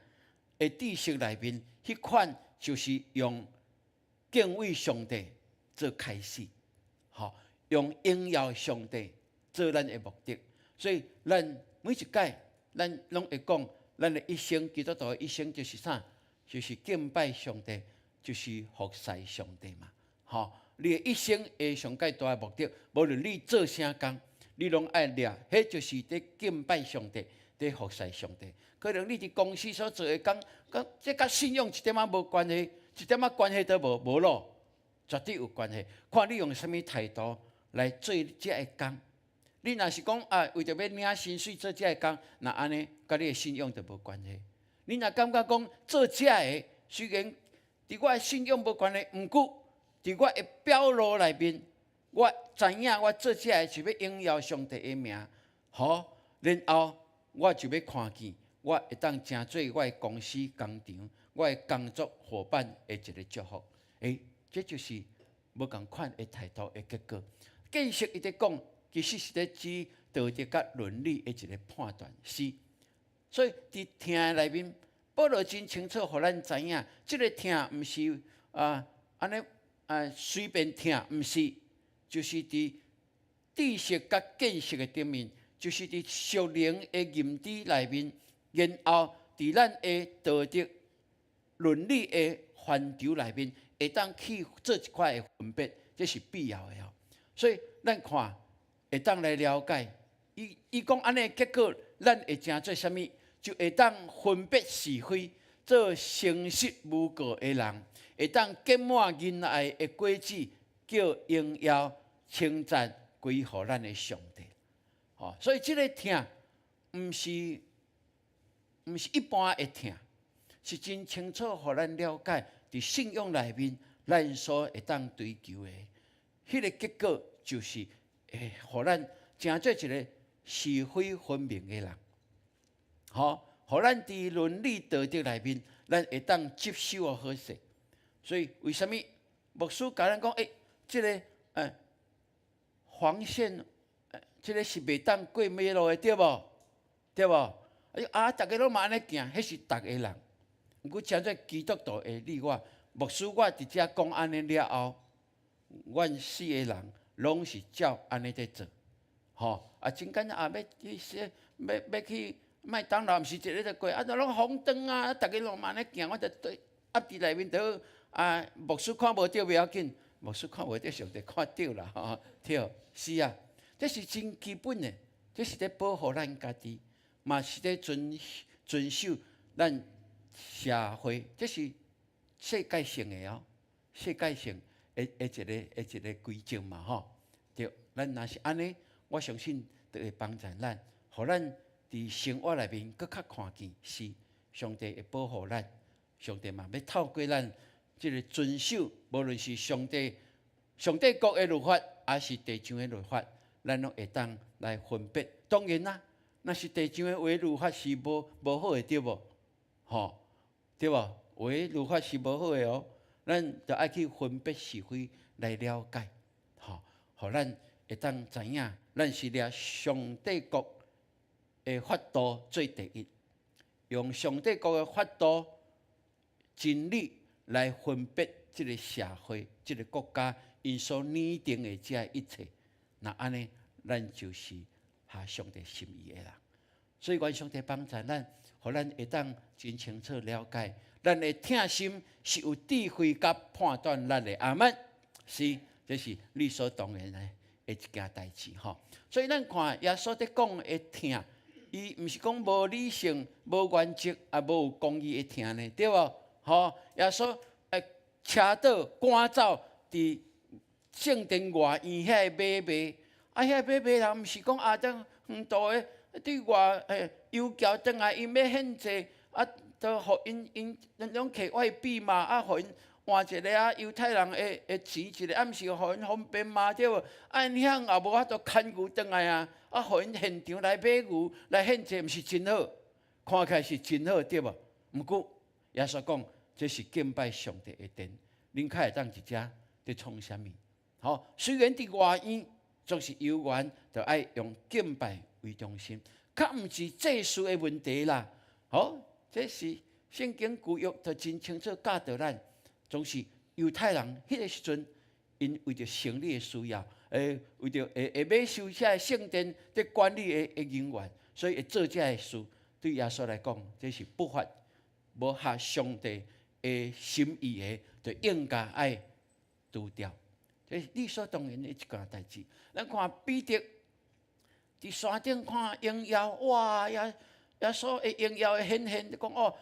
的知识内面，迄款就是用敬畏上帝做开始，用荣耀上帝做咱的目的。所以，咱每一届，咱拢会讲，咱的一生，基督徒的一生就是啥？就是敬拜上帝，就是服侍上帝嘛。你的一生的上介大的目的，无论你做啥工，你拢爱掠，迄就是伫敬拜上帝，伫服侍上帝。可能你伫公司所做的工，这甲信仰一点仔无关系，一点仔关系都无咯，绝对有关系。看你用什么态度来做这个工。你若是讲为着要领薪水做这个工，那安尼，甲你的信仰就无关系。你若感觉讲做这个，虽然伫我的信仰无关系，毋过伫我的表露内面，我知影我做这个是要荣耀上帝的名，然后我就要看见，我会当成做我的公司工厂、我的工作伙伴的一个祝福。这就是无共款的态度的结果。见识伊在讲。其实是在指道德甲伦理的一个判断，是。所以伫听内面，保罗真清楚，互咱知影，这个听毋是安尼随便听，毋是，就是伫知识甲见识的顶面，就是伫属灵的认知内面，然后伫咱的道德伦理的范畴内面，会当去做一块的分别，这是必要的。所以咱看。会当来了解，伊讲安尼结果，咱会正做啥物？就会当分别是非，做诚实无过的人，会当结满仁爱的果子，叫荣耀称赞归乎咱的上帝。所以这个听，毋是一般的听，是真清楚，互咱了解，伫信仰内面，咱所会当追求的，迄个结果就是会互咱成做一个是非分明的人。互咱伫伦理道德内面，咱会当接受好势。所以为什么牧师甲咱讲，即个黄线，即个是袂当过马路的，对无？对无？大家拢嘛安尼行，迄是逐个人。毋过，真做基督徒的你我，牧师我伫遮讲安尼了后，阮四个人拢是照安尼在做。真简单要去麦当劳，毋是一日就过，拢红灯啊，逐个拢嘛安尼行，我着对压伫内面头。牧师看无到不要紧，牧师看无到，上帝看到啦，对，是啊，这是真基本的，这是在保护咱家己，嘛是在遵守咱社会，这是世界性的哦，世界性的一个规则嘛，对，咱若是安尼，我相信就会帮助咱，互咱伫生活内面更较看见，是上帝会保护咱，上帝嘛要透过咱。即个遵守，无论是上帝国的律法，还是地上的律法，咱拢会当来分别。当然啦，若是地上的律法是无好的，对无？对无？律法是无好的哦，咱就爱去分别是非来了解，互咱会当知影，咱是掠上帝国的法度做第一，用上帝国的法度真理。来分别这个社会、这个国家因所拟定的这一切，那安尼，咱就是合上帝心意的人。所以，愿上帝帮助咱，互咱会当真清楚了解，咱的听心是有智慧甲判断力的。阿门。是，这是理所当然的一件代志吼。所以，咱看耶稣在讲的听，伊毋是讲无理性、无原则，也无有公义的听呢，对无？耶稣车倒赶走伫圣殿外院遐个买卖，遐买卖人毋是讲当远途的对外游桥转来，因要献祭，都互因拢摕外币嘛，互因换一个犹太人的钱一个，毋是互因方便嘛，对无？因遐也无法度牵牛转来啊，互因现场来买牛来献祭，毋是真好？看起来是真好，对无？毋过耶稣讲。这是敬拜上帝的殿，恁较会当一遮伫创啥物？虽然伫外院，总是游园，就爱用敬拜为中心，较毋是祭祀的问题啦。这是圣经旧约就真清楚教导咱，总是犹太人迄个时阵，因为着生理的需要，为着会买修遮圣殿的管理的人员，所以会做遮个事。对耶稣来讲，这是不法，无合上帝。心意的，就应该爱除掉，这是理所当然的一件代志。咱看彼得伫山顶看荣耀，哇！耶稣的荣耀的显现，讲我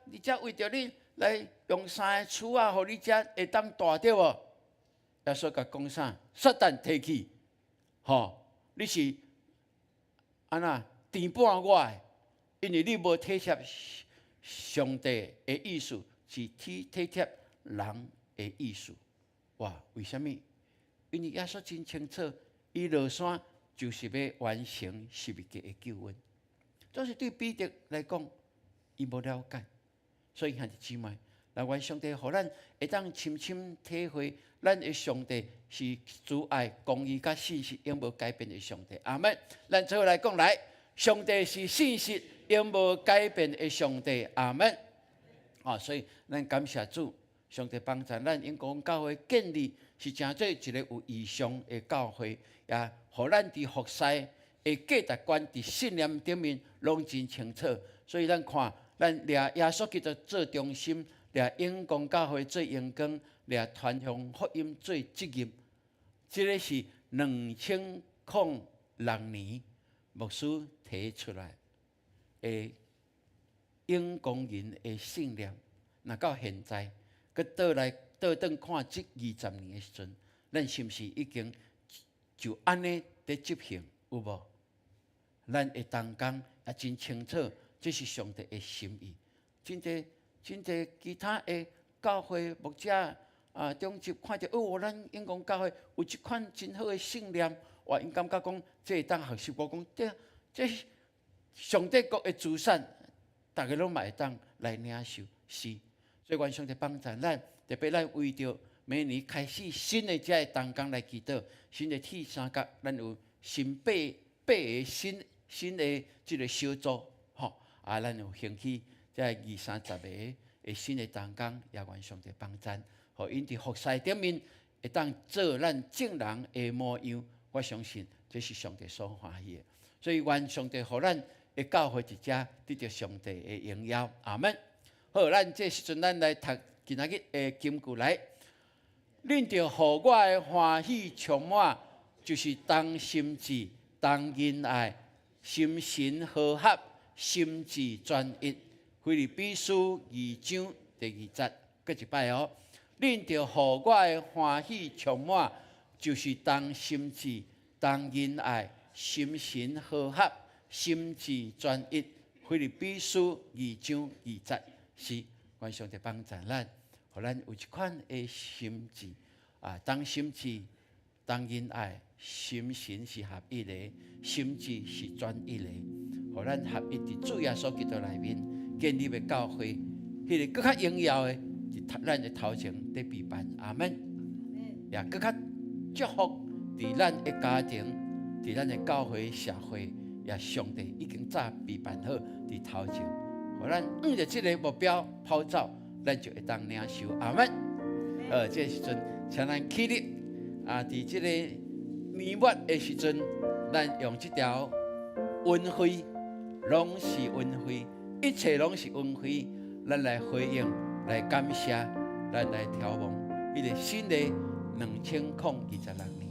你遮为着你来用三个柱啊，互你遮会当大对无？耶稣甲讲啥？撒旦提起，你是安那颠半我的，因为你无体贴上帝的意思。是体贴人的意思，哇！为什么？因为耶稣真清楚，伊落山就是要完成十字架的救恩。但是对彼得来讲，伊无了解，所以兄弟姊妹，来愿上帝互咱会当深深体会，咱的上帝是主爱、公义甲信实永无改变的上帝。阿门。咱最后来讲，来，上帝是信实永无改变的上帝。阿门。所以咱感谢主，上帝帮助咱永光教会建立是真做一个有异象的教会，也互咱伫服侍的价值观、伫信念顶面拢真清楚。所以咱看，咱掠耶稣基督做中心，掠永光教会做阳光，掠传扬福音做职业。这个是2006年牧师提出来的。永光人的信念，若到现在，佮倒转看这20年的时阵，咱是毋是已经就安尼在执行有无？咱会当讲也真清楚，这是上帝的心意。真真侪其他的教会牧者中级看到咱永光教会有一款真好的信念，哇，因感觉讲这会当学习我讲，对啊，这上帝国的资产，大家拢嘛会当来领受，是。所以愿上帝帮助咱，特别咱为着明年开始新的这个动工来祈祷，新的铁三角，咱有新八个新的这个小组，吼，咱有兴起这20-30个的新的动工，也愿上帝帮助，互因伫服侍顶面会当做咱正人的模样。我相信这是上帝所欢喜的，所以愿上帝互咱的教会一家得到上帝的荣耀。阿门。好，咱这时阵咱来读今仔日的金句来。恁着互我的欢喜充满，就是当心志、当仁爱、心神和合、心志专一。腓立比书2章第2节，搁一摆哦。恁着互我的欢喜充满，就是当心志、当仁爱、心神和合、心志专一。腓立比书2章2节。是，愿上帝帮助咱，互咱有一款的心志当心志、当仁爱、心神是合一的，心志是专一的，互咱合一伫主耶稣基督内面建立的教会，迄个更较荣耀的，伫咱的头前伫陪伴。阿门。也更较祝福伫咱的家庭，伫咱的教会社会，也上帝已经早陪伴好伫头前。互咱按着这个目标跑走，咱就会当领受。阿门。这时阵，请咱起立伫这个年末的时阵，咱用这条恩惠，拢是恩惠，一切拢是恩惠，咱来回应，来感谢，咱来眺望迄个新的2026年。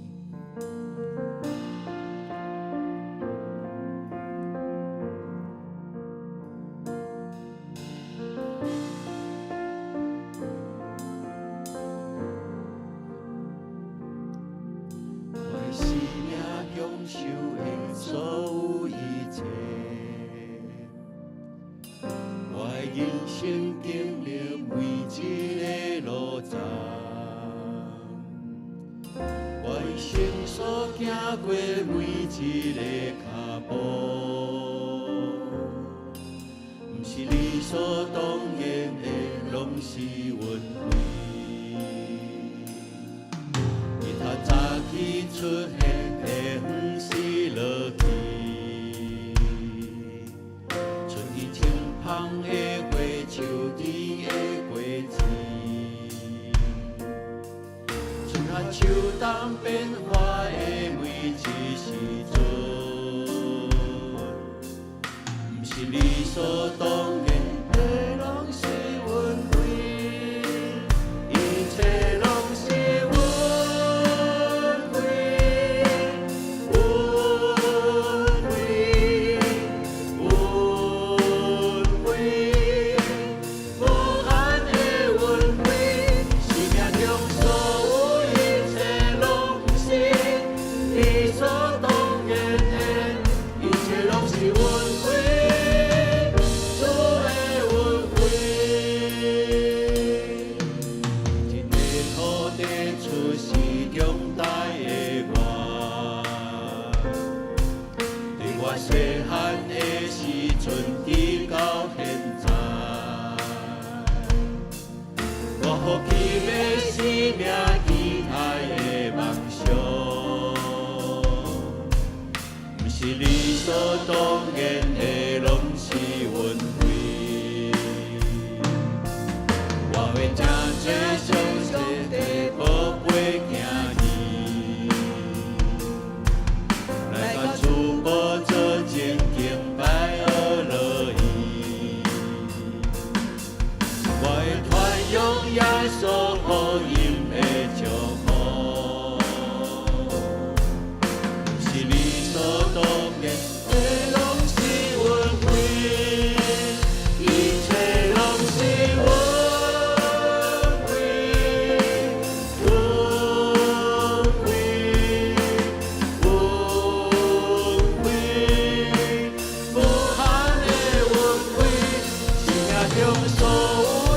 用所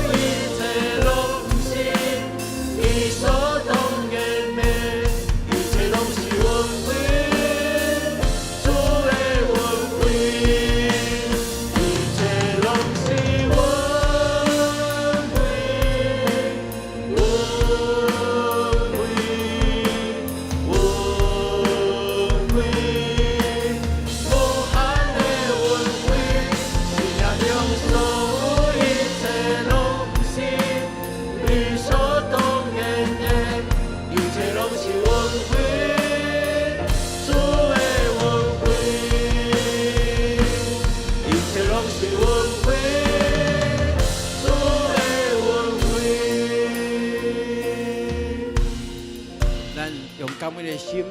个心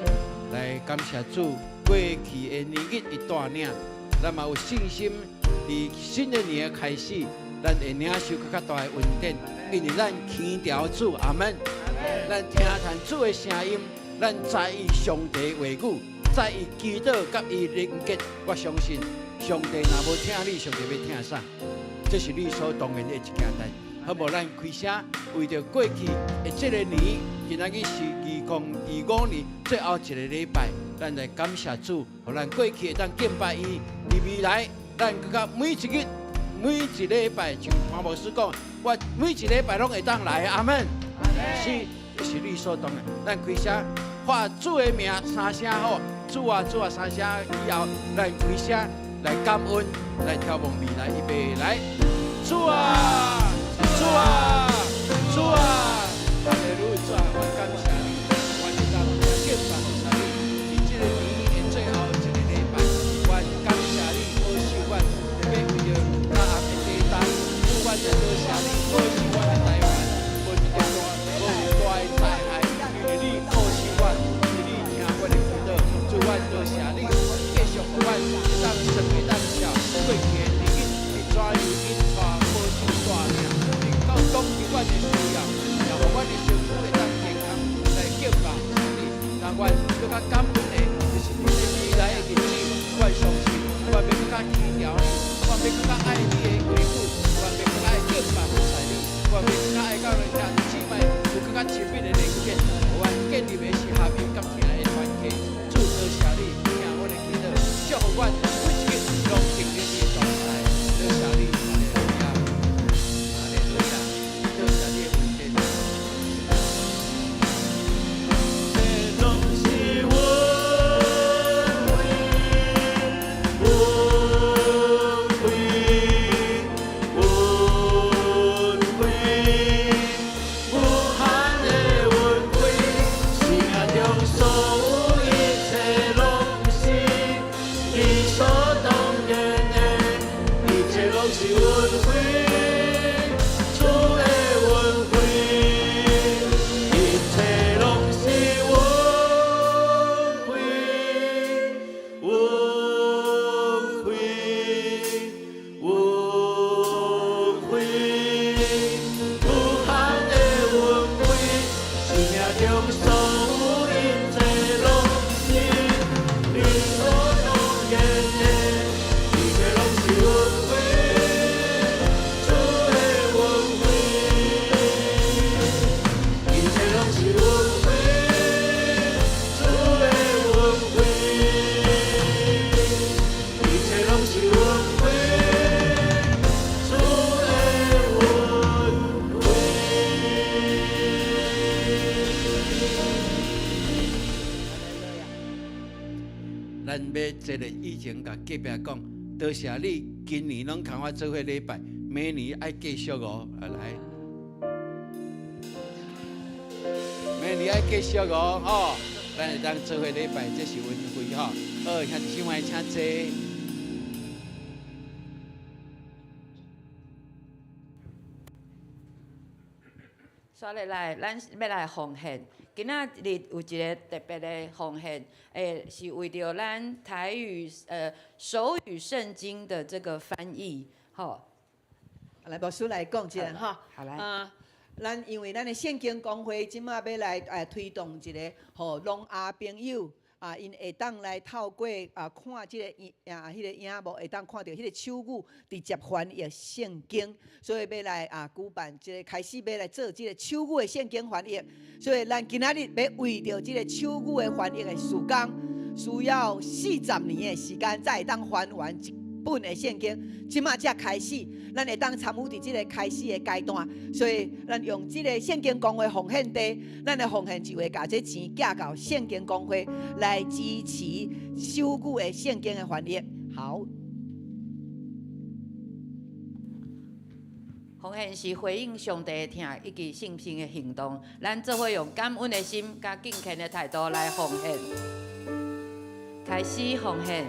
来感谢主。过去的年日一带领，咱嘛有信心，伫新的年的开始，咱会领受更较大的恩典，因为咱牵调主，阿门。咱听谈主的声音，咱在意上帝话语，在意祈祷甲伊连结。我相信上帝若无听你，上帝要听啥？这是理所当然的一件代。好无？咱开声，为着过去的这个年，今仔日是2025年最后一个礼拜，咱来感谢主，互咱过去会当敬拜伊。伫未来，咱更加每一日、每一礼拜，像潘牧师讲，我每一礼拜拢会当来。阿门。是理所当然。咱开声，喊主的名三声好，主啊主啊三声以后，咱开声来感恩，来眺望未来，预备来，主啊主啊主啊，哈利路亚，我感谢你，我会当敬拜你，伫这个年的最后一个礼拜，我感谢你，保守我，特别为着大暗的地带，主我就多谢你，保守我的台湾，无一个大的灾害，因为你保守我，因为你听我的祈祷，主我多谢你，继续互我当生会当笑，过去的日子会怎样引带保守带领，能够讲起我的需要，然后我的身躯会当健康来敬拜你，但我更加感恩的，就是你的未来的日子，我相信我要更加祈求你，我要更加爱你的话语，我要更加爱敬拜服侍你，我要更加爱到人家姊妹有更加亲密的连接，我建立的是下面感情的团契，主多谢你听我的祈祷，祝福我每一日拢经历你的同在，多谢你，哈利路亚，多谢你的恩典。这拢是我为我为我为无限的恩惠，生命中所有一切拢是理所当然的，一切拢是恩惠，主的恩惠，一切拢是恩惠，恩惠，恩惠，无限的恩惠，生命中所有一切拢是理所当然的，一切拢是恩惠，主的恩惠，一切拢是恩惠，主的恩惠，一切拢是恩惠，主的恩惠。咱要这个以前甲隔壁讲，多谢你今年拢同我做伙礼拜，明年爱继续哦，来，明年爱继续哦，吼，咱会当做伙礼拜，这是恩惠吼。好，兄弟姐妹请坐。所以来，咱要来奉献。今仔日有一个特别的奉献，是为着咱台语手语圣经的这个翻译，吼。来，牧师来讲一下哈。好来。咱因为咱的圣经公会即马要来推动一个，互聋哑朋友因会当来透过看即个迄个影幕，会当看到迄个手语直接翻译圣经，所以要来举办即个开始要来做即个手语的圣经翻译，所以咱今仔日要为着即个手语的翻译的时间，需要40年的时间才会当翻完一本的圣经，即马才开始，咱会当参与伫即个开始的阶段，所以咱用即个圣经公会奉献地，咱的奉献就会把这钱寄到圣经公会来支持手语的圣经的翻译。好，奉献是回应上帝的听以及信心的行动，咱做伙用感恩的心甲敬虔的态度来奉献。开始奉献。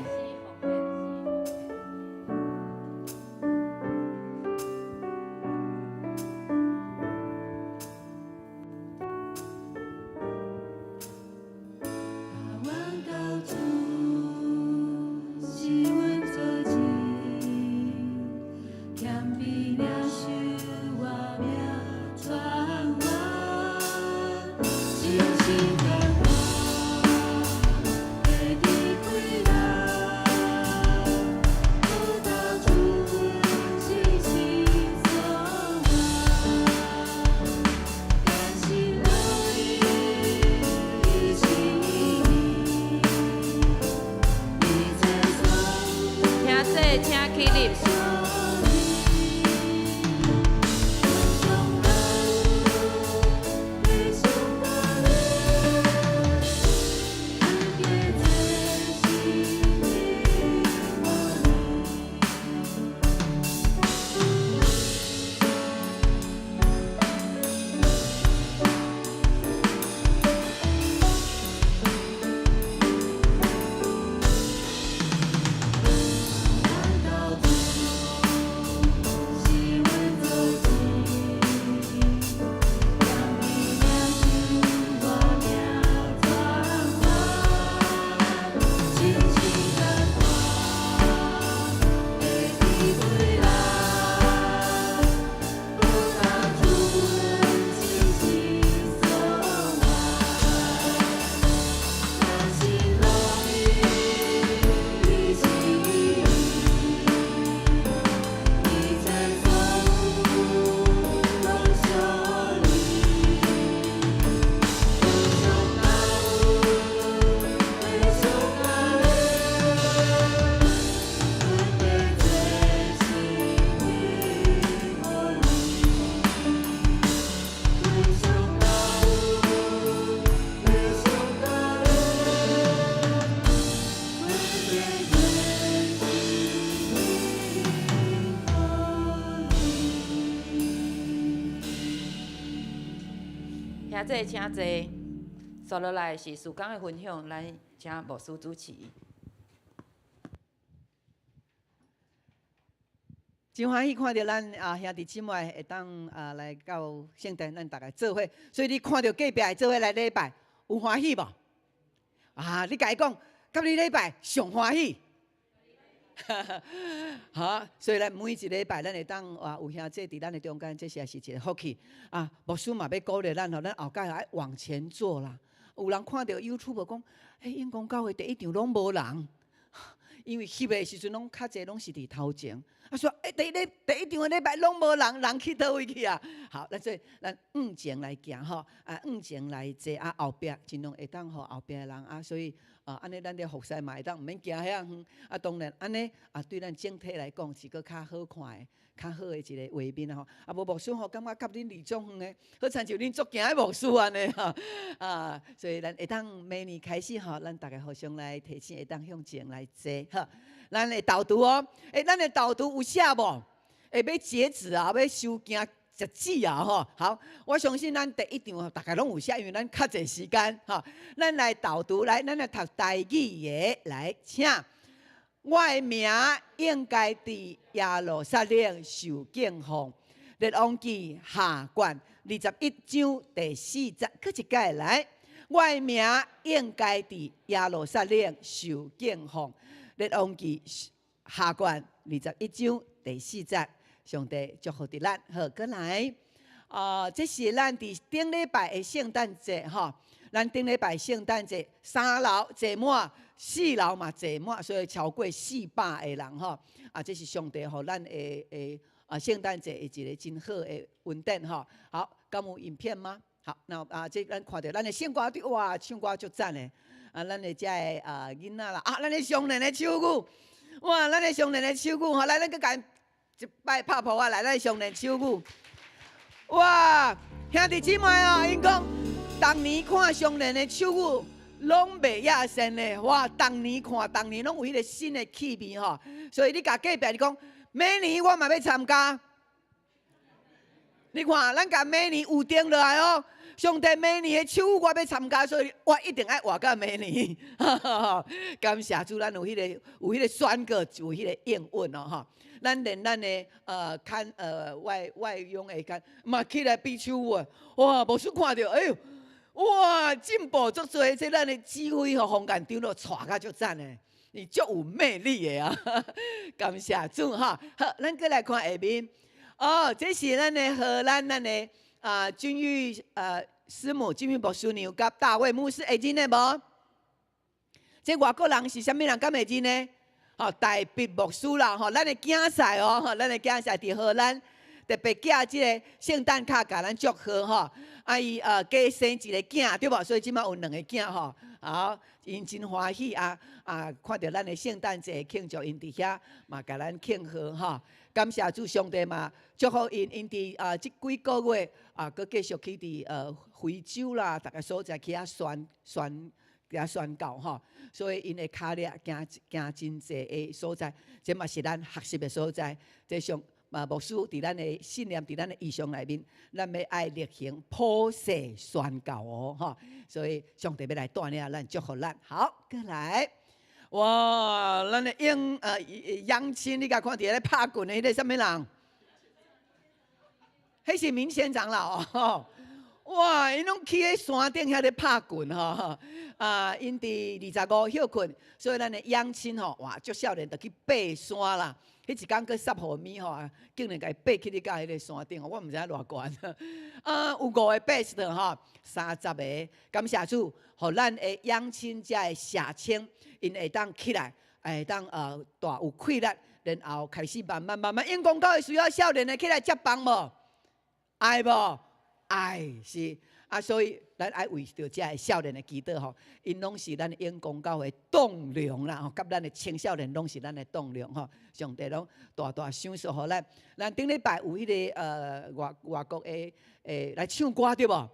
听这请坐。接落来是时间的分享，咱请牧师主持。真欢喜看到咱兄弟姊妹会当来到圣殿，咱大家做伙。所以你看到隔壁的做伙来礼拜，有欢喜无？你甲伊讲，甲你礼拜上欢喜。好，所以咱每一个礼拜，咱会当有兄弟伫咱的中间，这是一个福气牧师嘛要鼓励咱咱后盖爱往前做啦。有人看到 YouTube 讲，因公教会第一场拢无人，因为翕的时阵拢较济拢是伫头前。说第一场的礼拜拢无人，人去倒位去啊？好，所以咱往前来行吼，往前来坐后壁尽量会当互后壁的人所以安尼咱的服侍嘛会当毋免行遐远当然安尼对咱整体来讲是个较好看的、较好的一个画面吼。无牧师感觉甲恁离种远的，好像就恁足行的牧师安尼所以咱会当明年开始咱大家互相来提醒，会当向前来坐咱的导读咱的导读有写无？要截止要收件日子好，我相信咱第一场大家拢有写，因为咱较侪时间咱来导读，咱来读台语的来，请。我的名应该伫耶路撒冷受敬奉。列王记下卷21章第4节，搁一届来。我的名应该伫耶路撒冷受敬奉。列王记下卷21章第4节，上帝祝福伫咱。好，过来，这是咱伫顶礼拜的圣诞节咱顶礼拜圣诞节3楼坐满，4楼嘛坐满，所以超过400个人这是上帝互咱的圣诞节的一个真好的恩典好，敢有影片吗？好，那这咱看到咱的圣歌队，哇，唱歌足赞的咱的遮的囡仔啦，咱的上人的手鼓，哇，咱的上人的手鼓来，咱搁甲一摆拍谱来，咱的上人手鼓，哇，兄弟姊妹因讲，逐年看上人的手鼓，拢袂亚神的，哇，逐年看，逐年拢有迄个新的气味所以你甲隔壁你讲，明年我嘛要参加，你看，咱甲明年有定落来上帝明年的手鼓我要参加，所以我一定爱活到明年。感谢主，咱有迄个宣告，有迄个应允咱连咱的外佣的间嘛起来比手舞，哇！牧师看到，哎呦，哇，进步足多，这咱的指挥方言长都带甲足赞的，你足有魅力的感谢主好，咱过来看下面。这是咱的荷兰咱的君玉师母、君玉牧师娘甲大卫牧师会认的无？这外国人是啥物人敢会认呢？大笔牧师啦，咱的竞赛咱的竞赛伫荷兰特别寄即个圣诞卡甲咱祝贺伊加生一个囝对无？所以即摆有2个囝好，因真欢喜看到咱的圣诞节庆祝，因伫遐嘛甲咱庆贺感谢主上帝嘛，祝福因伫即几个月佮继续去伫非洲啦，逐个所在去宣告所以因的脚力行真济的所在，这嘛是咱学习的所在。这上牧师伫咱的信念，伫咱的意象内面，咱要爱力行普世宣告所以上帝要来带领咱，祝福咱。好，过来。哇，咱的杨青，你甲看伫咧拍棍的迄个什么人？迄是明显长老哇，因拢去喺山顶遐咧拍棍因伫25休困，所以咱的杨青哇，足少年就去爬山啦。迄一天去10毫米竟然甲伊爬去咧到迄个山顶我毋知影偌悬有5个 best 30个，感谢主，互咱的杨青遮的社青。因会当起来，会当大有气力，然后开始慢慢。因公教会需要少年的起来接棒无？爱无？爱是所以咱爱为着遮的少年的祈祷因拢是咱因公教会栋梁啦甲咱的青少年拢是咱的栋梁上帝拢大赏赐互咱。咱顶礼拜有迄个外国的来唱歌对无？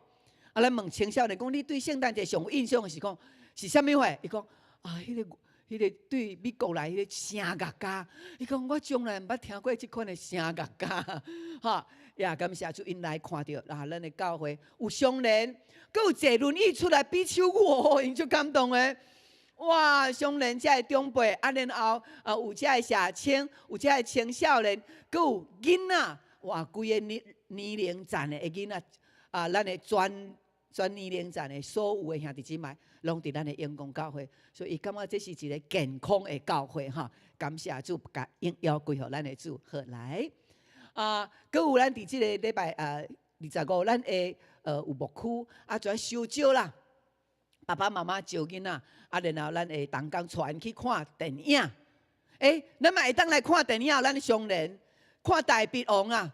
咱问青少年讲，你对圣诞节上有印象是讲是啥物货？伊讲。迄个对美国来迄个声乐家，伊讲我从来毋捌听过即款的声乐家，呀，感谢主，因来看到啊，咱的教会有商人，佮有坐轮椅出来比手舞，因就感动诶。哇，商人遮的长辈，啊，然后有遮的社青，有遮的青少年，佮有囡仔，哇，规个年龄层的囡仔啊，咱的全年龄层的所有的兄弟姊妹，拢伫咱的阳光教会，所以伊感觉这是一个健康的教会哈。感谢主，甲应邀归互咱的主，好来。佮有咱伫即个礼拜25，咱的有牧区啊，全烧酒啦。爸爸妈妈招囡仔，然后咱会同工带因去看电影。咱嘛会当来看电影，咱商人看大鼻王啊，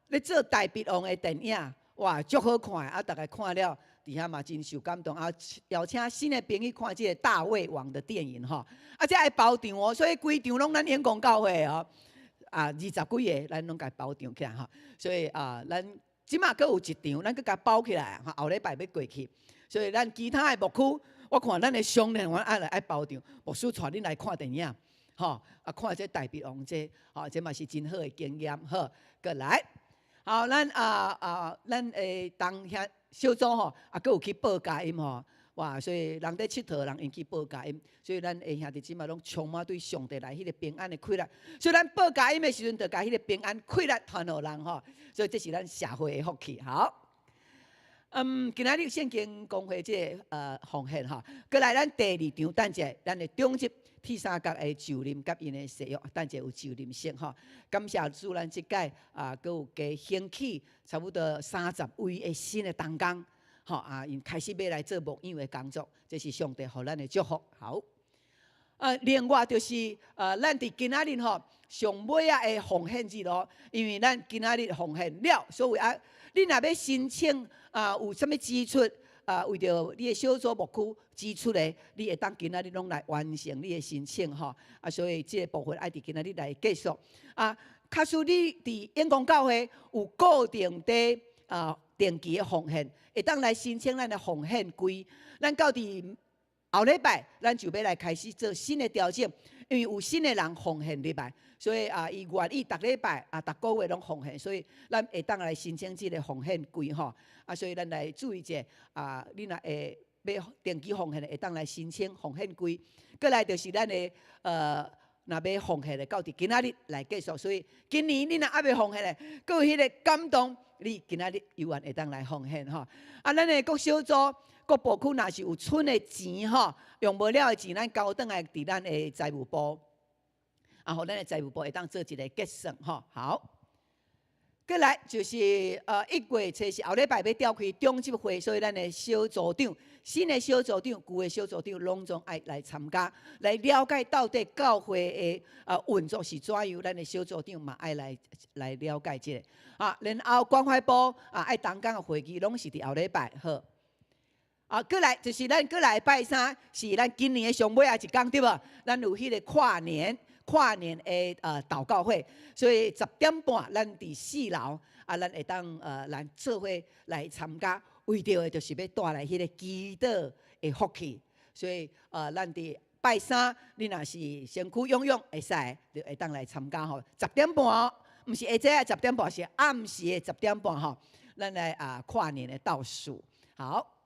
咧做大鼻王的电影，哇，足好看啊！大家看了，伫遐嘛真受感动啊！邀请新的朋友看即个大胃王的电影吼，这爱包场哦，所以规场拢咱阳光教会哦。20几个，咱拢甲包场起来哈，所以咱即马阁有一场，咱阁甲包起来，后礼拜要过去，所以咱其他的牧区，我看咱的商人，我爱包场，牧师带恁来看电影，看这大鼻王这，这嘛是真好的经验，好，过来，好，咱当遐小组吼，阁有去报佳音吼。哇！所以人在佚佗，人因去报佳音，所以咱的兄弟姊妹拢充满对上帝来迄个平安的快乐。所以咱报佳音的时阵，就甲迄个平安快乐传互人吼。所以这是咱社会的福气。好，今仔日圣经公会这奉献哈，过来咱第2场，等者咱的中级铁三角的就任甲因的使用，等者有就任式哈。感谢主，咱即届阁有加兴起差不多30位的新的同工。因开始要来做牧养的工作，这是上帝予咱的祝福。好，另外就是咱伫今仔日吼上尾的奉献日咯，因为咱今仔日奉献了，所以你若要申请有啥物支出为着你的小组牧区支出的，你会当今仔日拢来完成你的申请吼。所以这个部分爱伫今仔日来继续。假使你伫阳光教会有固定的定期的奉献，会当来申请咱的奉献柜。咱到伫后礼拜，咱就要来开始做新的调整，因为有新的人奉献入来，所以伊愿意逐礼拜逐个月拢奉献，所以咱会当来申请这个奉献柜吼。所以咱来注意者你若会要定期奉献的，会当来申请奉献柜。过来就是咱的若要奉献的，到伫今仔日来继续。所以今年你若还未奉献的，佫有迄个感动。你今仔日有缘会当来奉献吼，咱的各小组、各部区若是有剩的钱吼，用无了的钱，咱交转来伫咱的财务部，互咱的财务部会当做一个结算吼。好，过来就是1月初是后礼拜要召开中级会，所以咱的小组长、新的小组长、旧的小组长拢总爱来参加，来了解到底教会的运作是怎样，咱的小组长嘛爱来了解这个。然后关怀部爱同工的会议拢是伫后礼拜好。过来就是咱过来拜3是咱今年的上尾一天对无？咱有迄个跨年的祷告会，所以10点半咱伫4楼咱会当来做伙来参加，为着的就是要带来迄个祈祷的福气，所以咱伫拜3，你若是身躯臃臃会使，就会当来参加吼。10点半哦。毋是下晝10點半，是暗時的10點半吼。咱來跨年的倒數。好，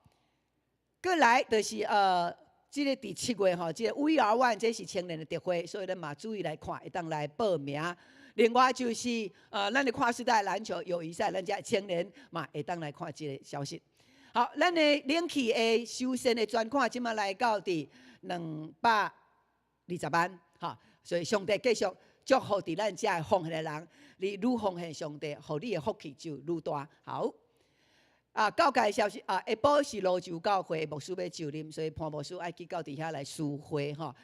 過來就是這個第7月吼，這個 VR1 這是青年的特會，所以咱嘛注意來看，會當來報名。另外就是咱的跨世代籃球友誼賽，咱遮青年嘛會當來看這個消息。好，咱的領取的修身的專款，即馬來到伫220萬，哈，所以上帝繼續。祝福伫咱遮奉獻的人，你愈奉獻上帝，互你的福气就愈大。好，教界消息下晡是罗州教会牧师要就任，所以潘牧师爱去到底下来抒会吼，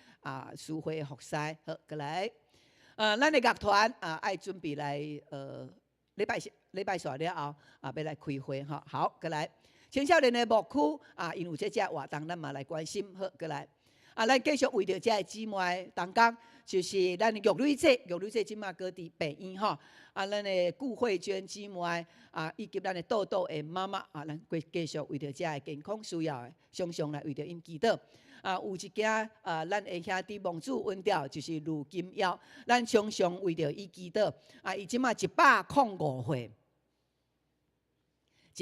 抒会服侍。好，过来，咱的乐团爱准备来礼拜煞了后要来开会吼。好，过来，青少年的牧区因有这只活动，咱嘛来关心。好，过来，咱继续为着这姊妹同工。就是咱的玉女姐即马搁伫病院吼，咱的顾慧娟姊妹以及咱的豆豆的妈妈咱继续为着遮的健康需要的，常常来为着因祈祷。有一件咱的兄弟蒙主温调，就是卢金耀，咱常常为着伊祈祷。伊即马105岁，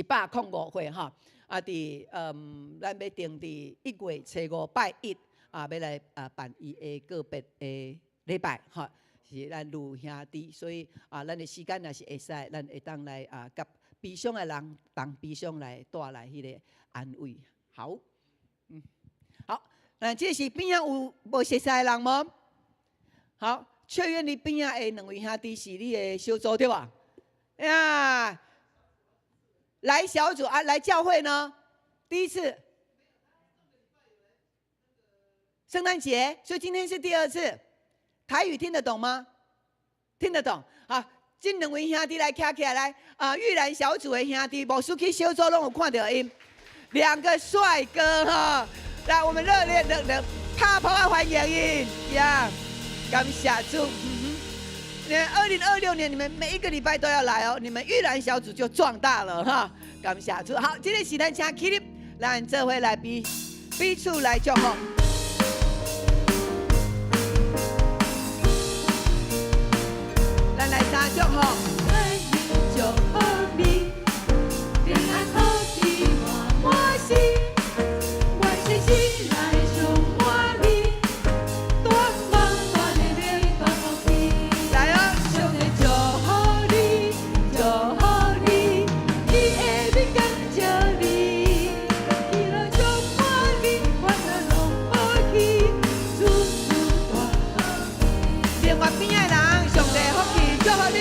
105岁哈。啊，咱要定伫1月初5拜1啊，要来办伊的个别的礼拜哈，是咱陆兄弟，所以啊，咱的时间也是会使，咱会当来甲悲伤的人同悲伤来带来迄个安慰。好，好，那这是边仔有无熟悉的人无？好，确认你边仔的2位兄弟是你的小组对吧？呀。来小组啊，来教会呢，第一次，圣诞节，所以今天是第2次。台语听得懂吗？听得懂。好，这2位兄弟来站起来，来玉兰小组的兄弟，牧师去小组拢有看到因，2个帅哥哈，来，我们热烈的啪啪欢迎因呀！感谢主。2026年，你们每一个礼拜都要来哦，你们玉兰小组就壮大了哈！感谢主。好，今天是咱请 Kitty， 咱这回来彼此来祝福。咱来三祝福。爱你祝福你，平安好喜满满心，万事起来充满你，多忙多累累多好听。来哦，上帝祝福你，祝福你，你的命感谢你，喜乐充满你，欢乐拢无去，处处大好你。另外边的人，上帝福气祝福你。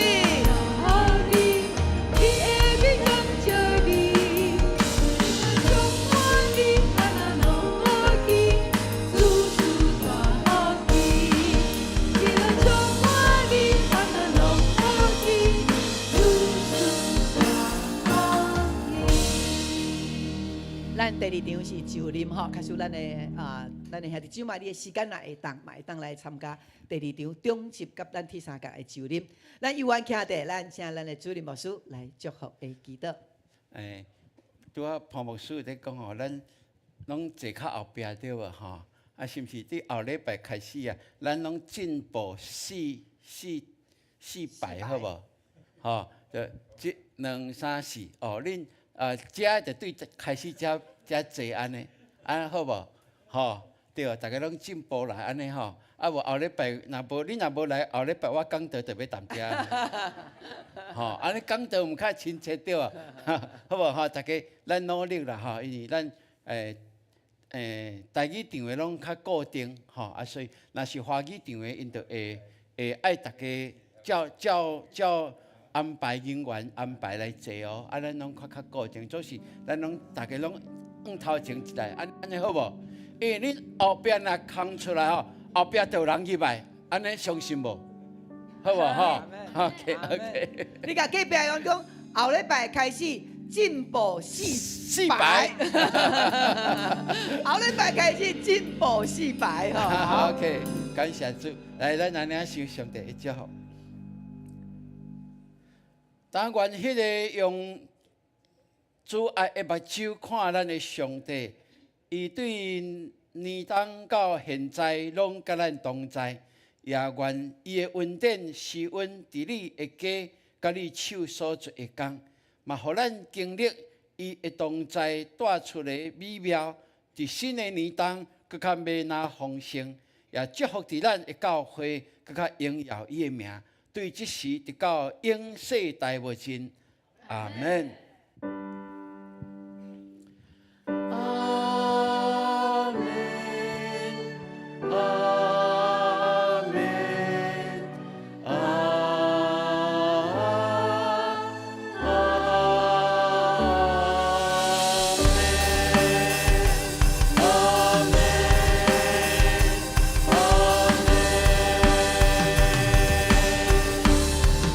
咱第2场是就任吼，假使咱的兄弟姊妹，你的时间也会当来参加第2场中集甲咱第3届的就任。咱犹原徛地，咱请咱的主任牧师来祝福的祈祷。拄啊潘牧师在讲吼，咱拢坐较后壁对无吼？啊，是毋是？伫后礼拜开始啊，咱拢进步4摆好无？吼，就1、2、3、4哦，恁遮就对开始遮坐安尼，好无？吼，对，大家拢进步来安尼吼。啊，无后礼拜若无你若无来，后礼拜我讲道就要谈遮。吼，安尼讲道毋较亲切对啊，好无吼？大家咱努力啦吼，因为咱台语场的拢较固定吼，啊，所以若是华语场的，因就会爱大家照安排人员安排来坐哦，啊，咱拢较固定，做是咱拢大家拢头前一来，安尼好无？因为恁后边若空出来吼，后边就有人入来，安尼相信无？好无吼 ？OK。你甲隔壁人讲，后礼拜开始进步4摆，后礼拜开始进步4摆吼。OK， 感谢主，来咱安尼受上帝的祝福。但愿迄个用主爱的目睭看咱的上帝，伊对年冬到现在拢甲咱同在，也愿伊的恩典施恩伫你的家，甲你手所做的工，嘛，互咱经历伊的同在带出的美妙，伫新的年冬更较美纳丰盛，也祝福伫咱的教会更较荣耀伊的名。对即时直到永世代无尽，阿门。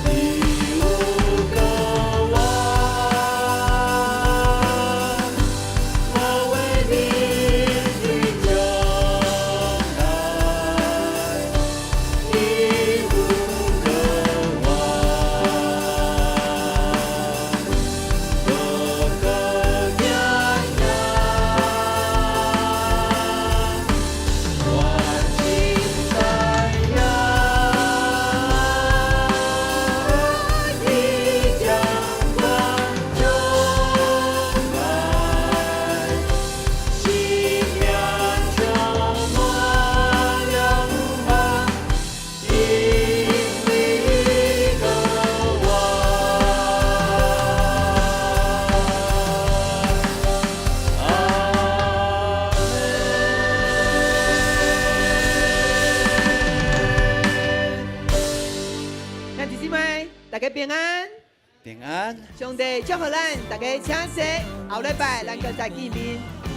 你有个我。平安。平安。上帝祝福咱大家请坐，后礼拜咱再见面。